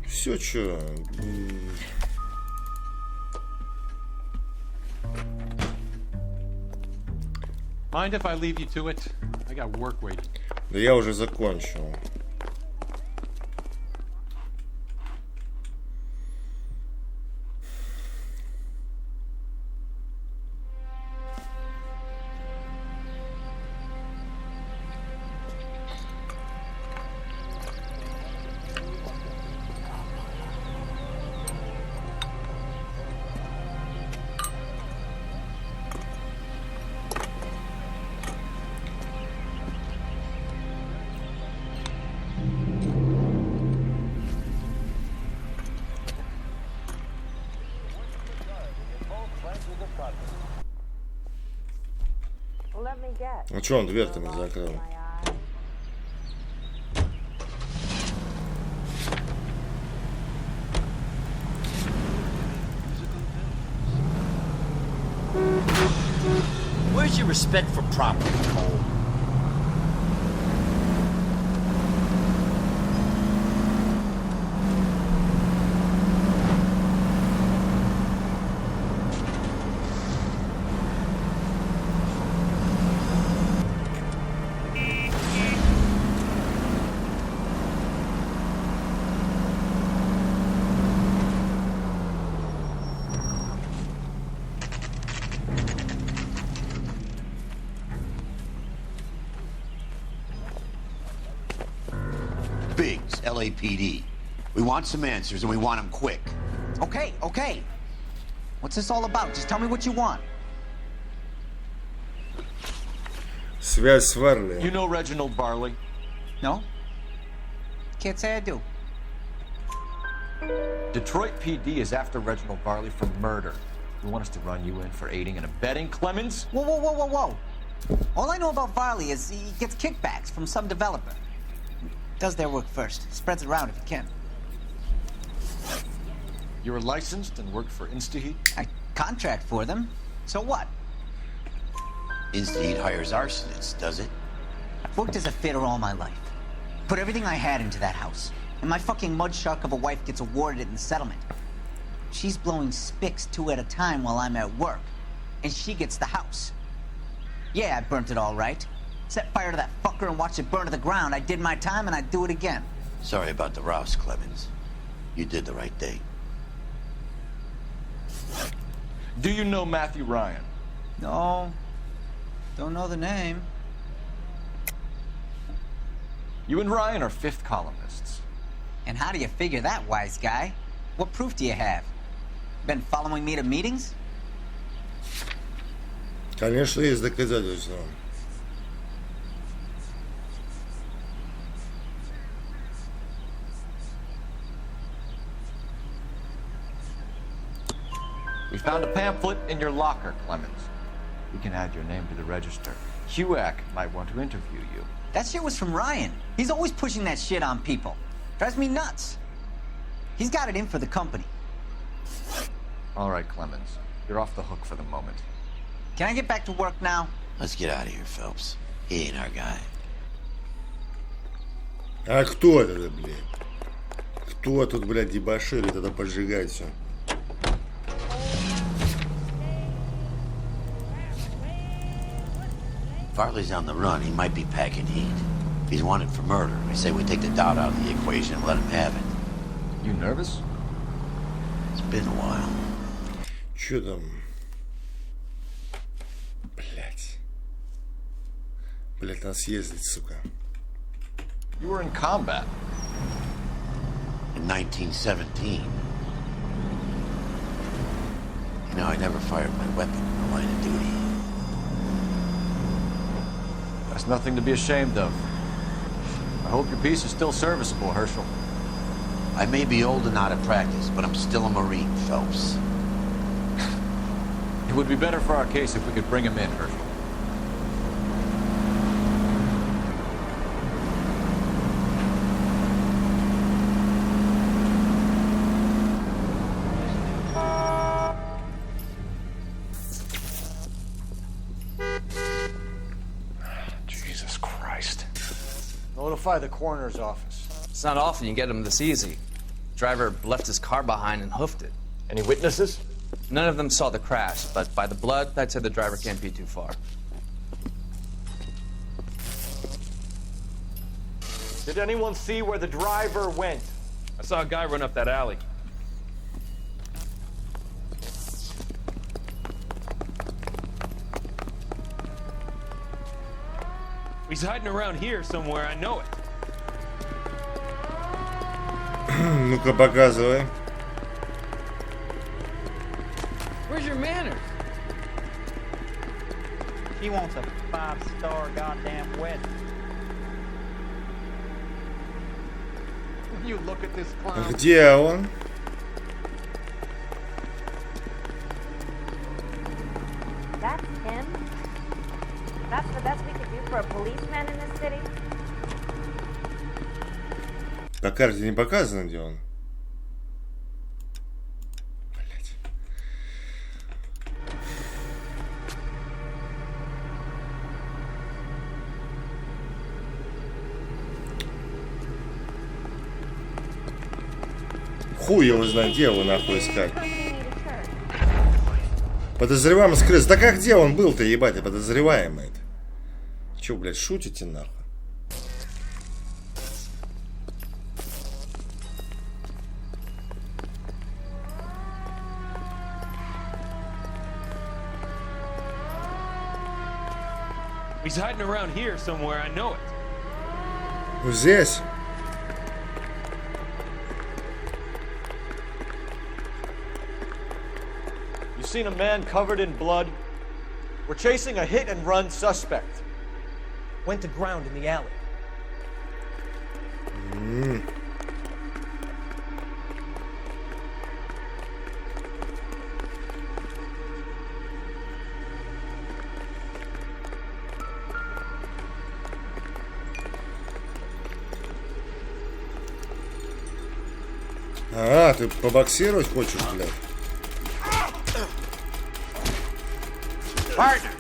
Все, чё? Mind if I leave you to it? I got work waiting. Да я уже закончил. А чё он дверь-то не закрыл? Where's your respect for property, Cole? Biggs, LAPD. We want some answers and we want them quick. Okay, okay. What's this all about? Just tell me what you want. Связь с Варли. You know Reginald Varley? No? Can't say I do. Detroit PD is after Reginald Varley for murder. You want us to run you in for aiding and abetting Clemens? Whoa, whoa, whoa, whoa, whoa. All I know about Varley is he gets kickbacks from some developer. Does their work first. Spreads it around if he can. You're licensed and work for InstaHeat? I contract for them. So what? InstaHeat hires arsonists, does it? I've worked as a fitter all my life. Put everything I had into that house. And my fucking mudshark of a wife gets awarded it in settlement. She's blowing spics 2 at a time while I'm at work. And she gets the house. Yeah, I burnt it all right. Set fire to that fucker and watch it burn to the ground. I did my time and I'd do it again. Sorry about the Rouse, Clemens. You did the right thing. Do you know Matthew Ryan? No. Don't know the name. You and Ryan are fifth columnists. And how do you figure that, wise guy? What proof do you have? Been following me to meetings? Конечно, есть доказательства. We found a pamphlet in your locker, Clemens. We can add your name to the register. HUAC might want to interview you. That shit was from Ryan. He's always pushing that shit on people. Drives me nuts. He's got it in for the company. All right, Clemens. You're off the hook for the moment. Can I get back to work now? Let's get out of here, Phelps. He ain't our guy. А кто это, блядь? Кто тут, блядь, дебоширит, это поджигает все? Farley's on the run. He might be packing heat. If he's wanted for murder, I say we take the doubt out of the equation and let him have it. You nervous? It's been a while. Чё там? Блядь. Блядь, надо съездить, сука. You were in combat. In 1917. You know, I never fired my weapon in the line of duty. That's nothing to be ashamed of. I hope your piece is still serviceable, Herschel. I may be old and out of practice, but I'm still a Marine, Phelps. It would be better for our case if we could bring him in, Herschel. Jesus Christ. Notify the coroner's office. It's not often you get them this easy. Driver left his car behind and hoofed it. Any witnesses? None of them saw the crash, but by the blood, I'd say the driver can't be too far. Did anyone see where the driver went? I saw a guy run up that alley. He's hiding around here somewhere, I know it. Ну-ка, показывай. Where's your manners? She wants a 5-star goddamn wedding. You look at this clown. Где он? That's him? That's the best we could do for a policeman in this city? По карте не показано, где он. Блять. Хуй его знает, где его нахуй искать. Подозреваемый скрылся. Так а где он был-то, ебать, подозреваемый-то? Че, блядь, шутите нахуй? He's hiding around here somewhere, I know it. Вот здесь. You seen a man covered in blood? We're chasing a hit-and-run suspect. Went to ground in the alley. А, ты побоксировать хочешь, блядь? Partner,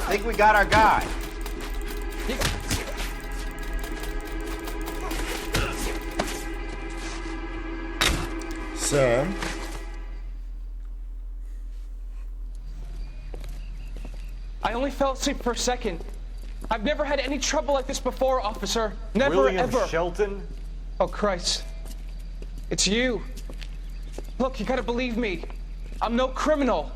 think we got our guy. Sam. I only fell asleep for a second. I've never had any trouble like this before, officer. Never, William ever. Shelton? Oh, Christ. It's you. Look, you gotta believe me. I'm no criminal.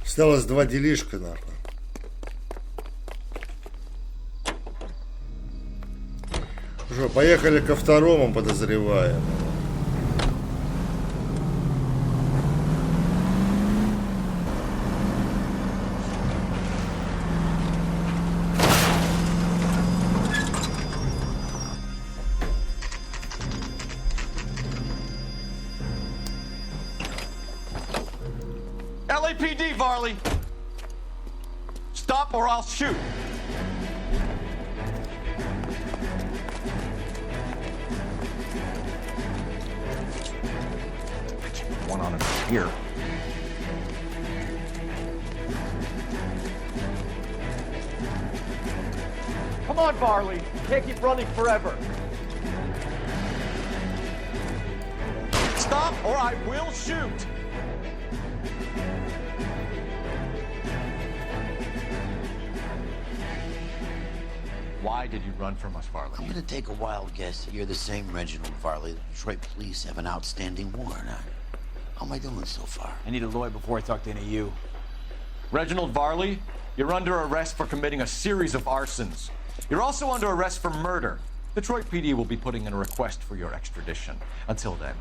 Осталось 2 делишка, нахуй. Что, поехали ко второму подозреваемому. LAPD, Varley! Stop or I'll shoot! One on him here. Come on, Varley. You can't keep running forever. Stop or I will shoot! Why did you run from us, Varley? I'm gonna take a wild guess that you're the same Reginald Varley the Detroit police have an outstanding warrant on. How am I doing so far? I need a lawyer before I talk to any of you. Reginald Varley, you're under arrest for committing a series of arsons. You're also under arrest for murder. Detroit PD will be putting in a request for your extradition. Until then,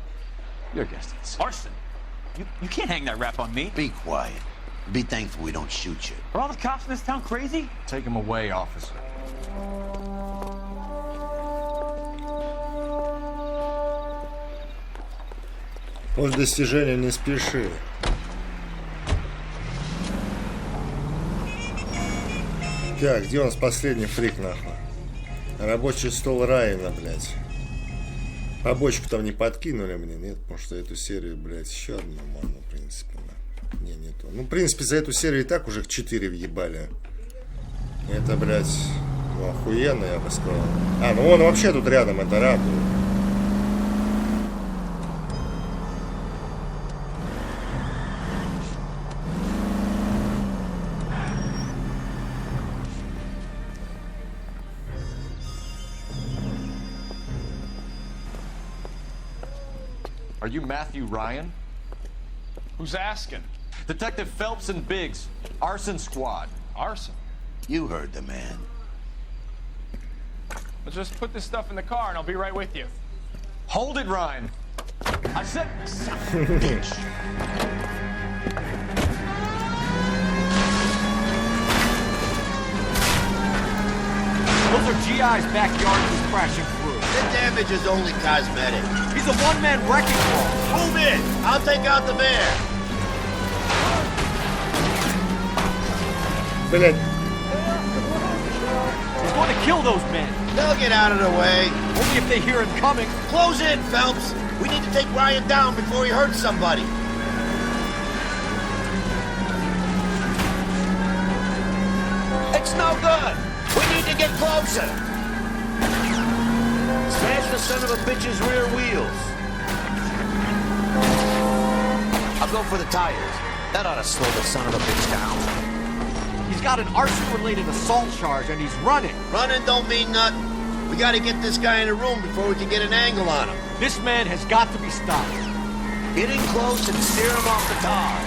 your guest is. Arson? You can't hang that rap on me. Be quiet. Be thankful we don't shoot you. Are all the cops in this town crazy? Take him away, officer. После достижения не спеши. Так, где у нас последний фрик, нахуй? Рабочий стол Райана, блядь. Побочку там не подкинули мне, нет? Потому что эту серию, блядь, еще одну можно, в принципе. Да. Не то. Ну, в принципе, за эту серию и так уже 4 въебали. Это, блядь, ну, охуенно, я бы сказал. А, ну он вообще тут рядом, это радует. Are you Matthew Ryan? Who's asking? Detective Phelps and Biggs, arson squad. Arson? You heard the man. Let's just put this stuff in the car and I'll be right with you. Hold it, Ryan. I said, bitch. Those are GI's backyard he's crashing through. The damage is only cosmetic. He's a one-man wrecking ball. Move in. I'll take out the van. Блять. He's going to kill those men. They'll get out of the way. Only if they hear him coming. Close in, Phelps. We need to take Ryan down before he hurts somebody. It's no good. We need to get closer. Smash the son of a bitch's rear wheels. I'll go for the tires. That ought to slow the son of a bitch down. He's got an arson-related assault charge and he's running. Running don't mean nothing. We gotta get this guy in a room before we can get an angle on him. This man has got to be stopped. Get in close and steer him off the tar.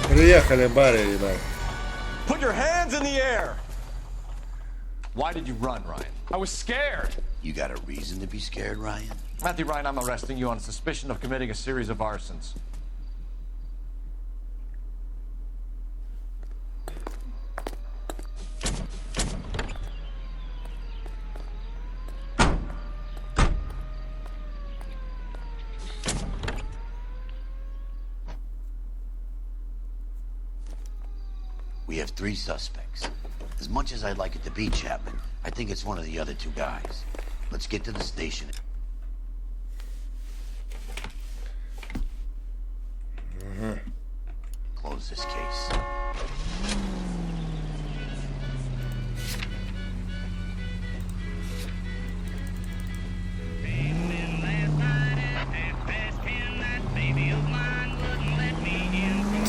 Приехали, Барри, ребят. Put your hands in the air. Why did you run, Ryan? I was scared. You got a reason to be scared, Ryan? Matthew Ryan, I'm arresting you on suspicion of committing a series of arsons. We have 3 suspects. As much as I'd like it to be Chapman, I think it's one of the other 2 guys. Let's get to the station. Close this case.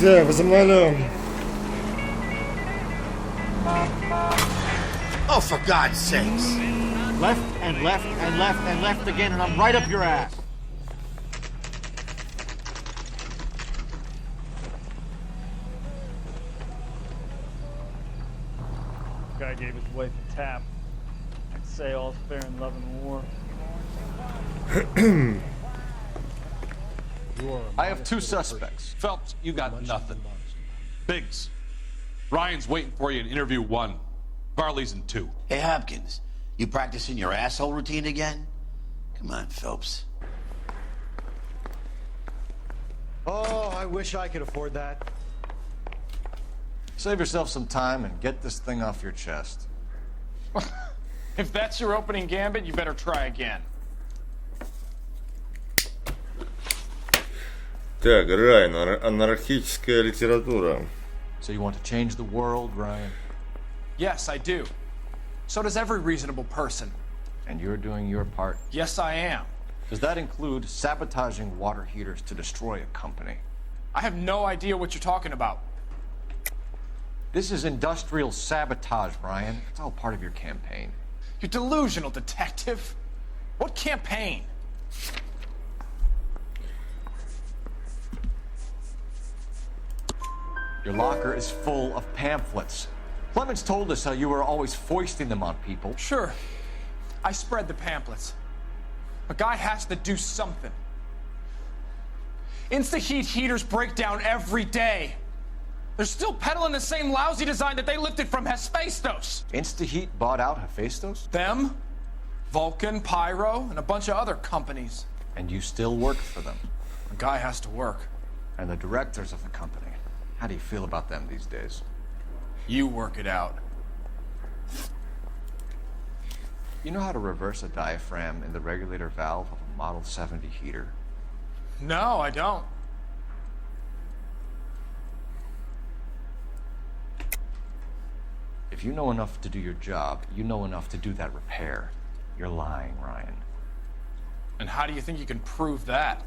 Так, возобновляем. Oh, for God's sakes. Left and left and left and left again, and I'm right up your ass. Guy gave his wife a tap. I'd say all's fair in love and war. I have 2 suspects. Phelps, you got nothing. Biggs, Ryan's waiting for you in interview 1. Varley's in 2. Hey, Hopkins, you practicing your asshole routine again? Come on, Phelps. Oh, I wish I could afford that. Save yourself some time and get this thing off your chest. If that's your opening gambit, you better try again. Так, Райан, анархическая литература. So you want to change the world, Ryan? Yes, I do. So does every reasonable person. And you're doing your part? Yes, I am. Does that include sabotaging water heaters to destroy a company? I have no idea what you're talking about. This is industrial sabotage, Ryan. It's all part of your campaign. You're delusional, detective. What campaign? Your locker is full of pamphlets. Clemens told us how you were always foisting them on people. Sure. I spread the pamphlets. A guy has to do something. Insta-heat heaters break down every day. They're still peddling the same lousy design that they lifted from Hephaestus. Insta-heat bought out Hephaestus? Them, Vulcan, Pyro, and a bunch of other companies. And you still work for them? A guy has to work. And the directors of the company. How do you feel about them these days? You work it out. You know how to reverse a diaphragm in the regulator valve of a Model 70 heater? No, I don't. If you know enough to do your job, you know enough to do that repair. You're lying, Ryan. And how do you think you can prove that?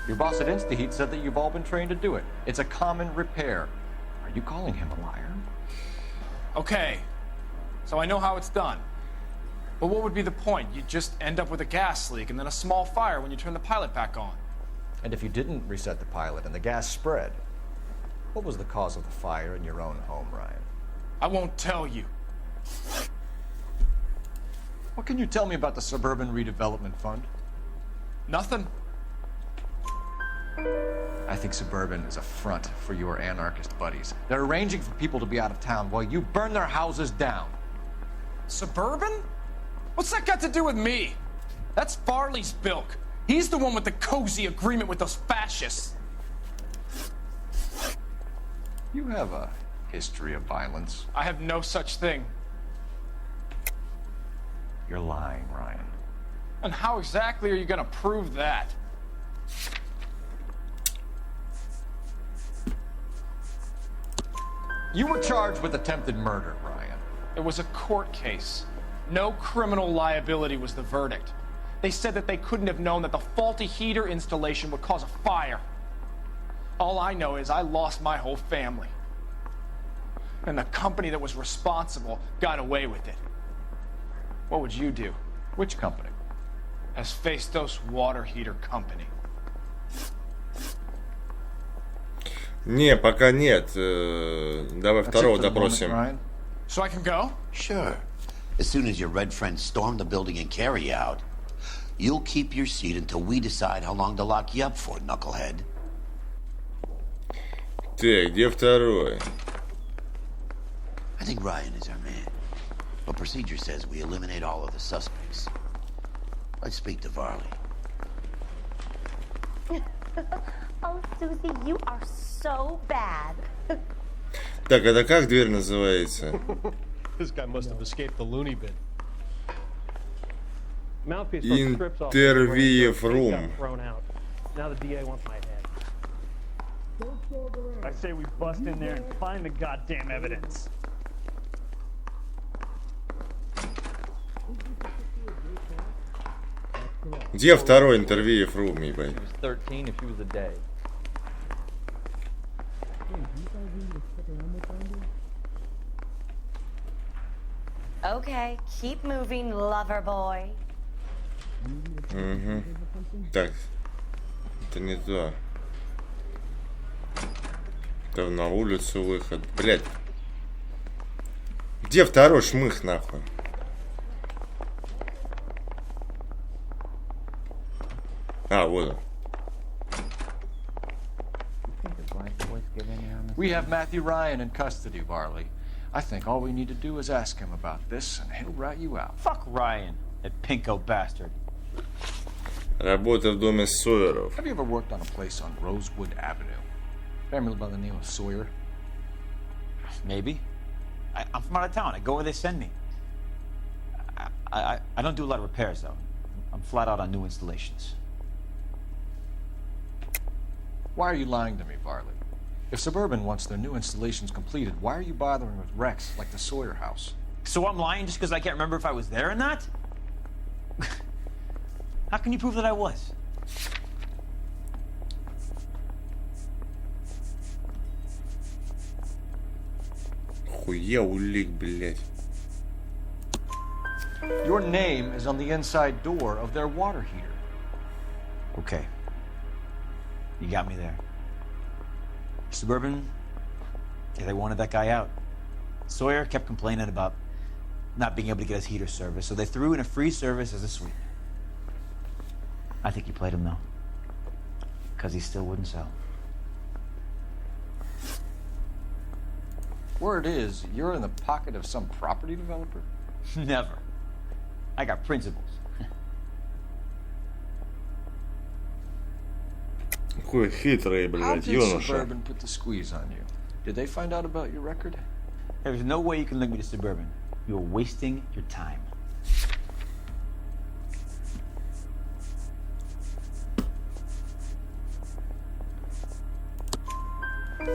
Your boss at InstaHeat said that you've all been trained to do it. It's a common repair. Are you calling him a liar? Okay, so I know how it's done. But what would be the point? You'd just end up with a gas leak and then a small fire when you turn the pilot back on. And if you didn't reset the pilot and the gas spread, what was the cause of the fire in your own home, Ryan? I won't tell you. What can you tell me about the Suburban Redevelopment Fund? Nothing. I think Suburban is a front for your anarchist buddies. They're arranging for people to be out of town while you burn their houses down. Suburban? What's that got to do with me? That's Farley's bilk. He's the one with the cozy agreement with those fascists. You have a history of violence. I have no such thing. You're lying, Ryan. And how exactly are you gonna prove that? You were charged with attempted murder, Ryan. It was a court case. No criminal liability was the verdict. They said that they couldn't have known that the faulty heater installation would cause a fire. All I know is I lost my whole family. And the company that was responsible got away with it. What would you do? Which company? Hephaestus Water Heater Company. Не, пока нет. Давай второго допросим. So I can go? Sure. As soon as your red friends storm the building and carry out, you'll keep your seat until we decide how long to lock you up for, knucklehead. Так, где второй? I think Ryan is our man. But procedure says we eliminate all of the suspects. Let's speak to Varley. Oh, Susie, you are so bad. Так, это как дверь называется? This guy must have escaped the loony bin. Интервьев room. Now the DA wants my head. I say we bust in there and find the goddamn evidence. Где второй интервьюев room, ебать? 13 if she was a day. Okay, keep moving, lover boy. Угу. Так, это не то. Это на улицу выход. Блять. Где второй шмых, нахуй? А, вот он. We have Matthew Ryan in custody, Varley. I think all we need to do is ask him about this, and he'll rat you out. Fuck Ryan, that pinko bastard. Работа в доме Сойеров. Have you ever worked on a place on Rosewood Avenue? Family by the name of Sawyer? Maybe. I'm from out of town. I go where they send me. I don't do a lot of repairs, though. I'm flat out on new installations. Why are you lying to me, Varley? If Suburban wants their new installations completed, why are you bothering with wrecks like the Sawyer house? So I'm lying just because I can't remember if I was there or not? How can you prove that I was? Хуя улик, блядь. Your name is on the inside door of their water heater. Okay. You got me there. Suburban, yeah, they wanted that guy out. Sawyer kept complaining about not being able to get his heater service, so they threw in a free service as a sweetener. I think he played him, though, because he still wouldn't sell. Word is, you're in the pocket of some property developer? Never. I got principles. Какой хитрый, How блядь, did юноша. Suburban put the squeeze on you? Did they find out about your record? There's no way you can link me to Suburban. You're wasting your time.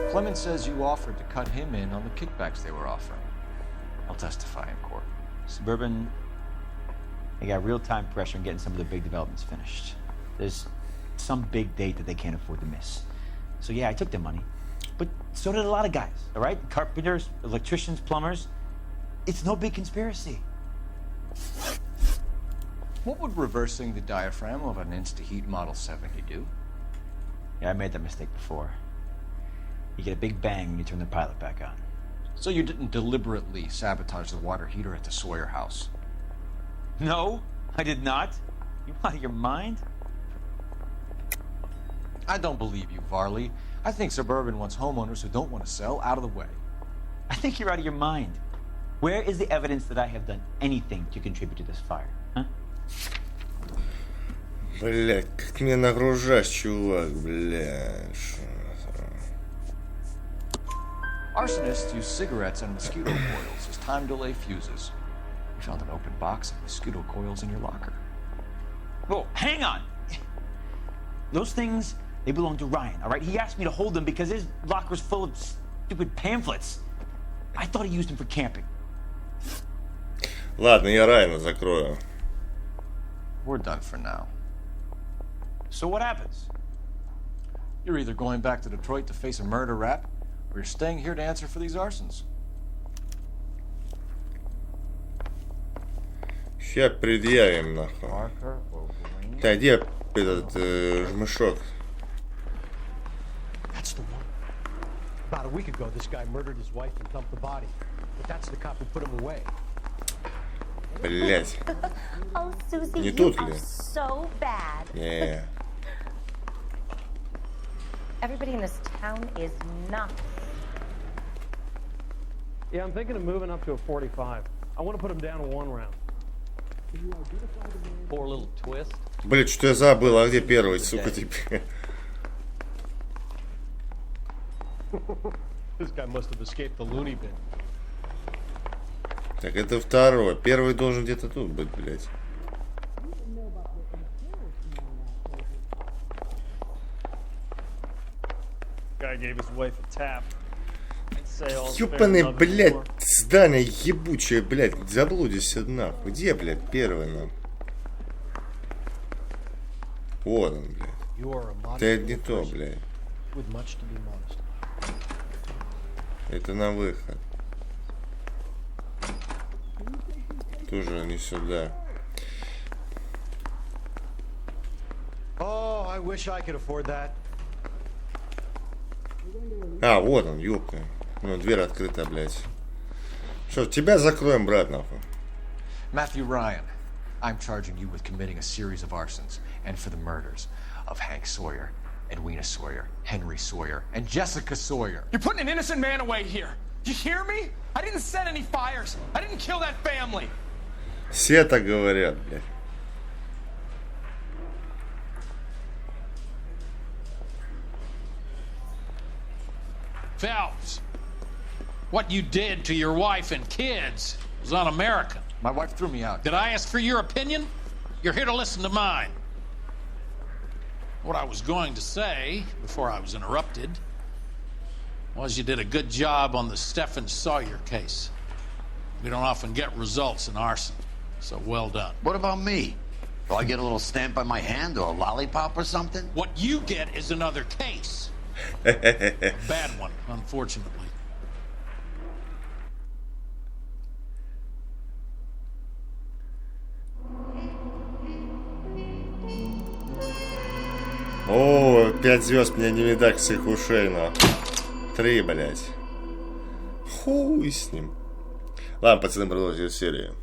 Clemens says you offered to cut him in on the kickbacks they were offering. I'll testify in court. Suburban, they got real-time pressure on getting some of the big developments finished. There's some big date that they can't afford to miss. So yeah, I took their money. But so did a lot of guys, all right? Carpenters, electricians, plumbers. It's no big conspiracy. What would reversing the diaphragm of an Insta-Heat Model 70 do? Yeah, I made that mistake before. You get a big bang when you turn the pilot back on. So you didn't deliberately sabotage the water heater at the Sawyer house? No, I did not. You out of your mind? I don't believe you, Varley. I think Suburban wants homeowners who don't want to sell out of the way. I think you're out of your mind. Where is the evidence that I have done anything to contribute to this fire, huh? Блядь, как мне нагружаешь, чувак, блядь. Arsonists use cigarettes and mosquito coils as time delay fuses. We found an open box of mosquito coils in your locker. Whoa, hang on! Those things, they belong to Ryan, all right? He asked me to hold them because his locker's full of stupid pamphlets. I thought he used them for camping. Ладно, я Райана закрою. We're done for now. So what happens? You're either going back to Detroit to face a murder rap, or you're staying here to answer for these arsons. Ща предъявим, нахуй. Да, где этот жмышок? That's the one. About a week ago, this guy murdered his wife and dumped the body. But that's the cop who put him away. Блять. Oh, Susie, Не you тут are ли? so bad. Не. Everybody in this town is nuts. Yeah, I'm thinking of moving up to a 45. I want to put him down to 1 round. Poor little twist. Блять, что я забыл, а где первый, сука, теперь? This guy must have escaped the loony bin. Так, это второй. Первый должен где-то тут быть, блять. Guy gave his wife a tap. Ёбаный, блядь, здание ебучее, блядь, заблудишься нахуй. Где, блядь, первый нам? Вот он, блядь. Это не то, блядь. Это на выход. Тоже не сюда. Oh, I wish I could afford that. А, вот он, ёбка. Ну, дверь открыта, блядь. Что, тебя закроем, брат, нахуй. Matthew Ryan, I'm charging you with committing a series of arsons and for the murders of Hank Sawyer, Edwina Sawyer, Henry Sawyer, and Jessica Sawyer. You're putting an innocent man away here. You hear me? I didn't set any fires. I didn't kill that family. Все так говорят, блядь. Phelps, what you did to your wife and kids was un-American. My wife threw me out. Did I ask for your opinion? You're here to listen to mine. What I was going to say, before I was interrupted, was you did a good job on the Stephen Sawyer case. We don't often get results in arson, so well done. What about me? Do I get a little stamp by my hand or a lollipop or something? What you get is another case. A bad one, unfortunately. О, 5 звезд, мне не видать всех ушей, на. 3, блядь. Хуй с ним. Ладно, пацаны, продолжим серию.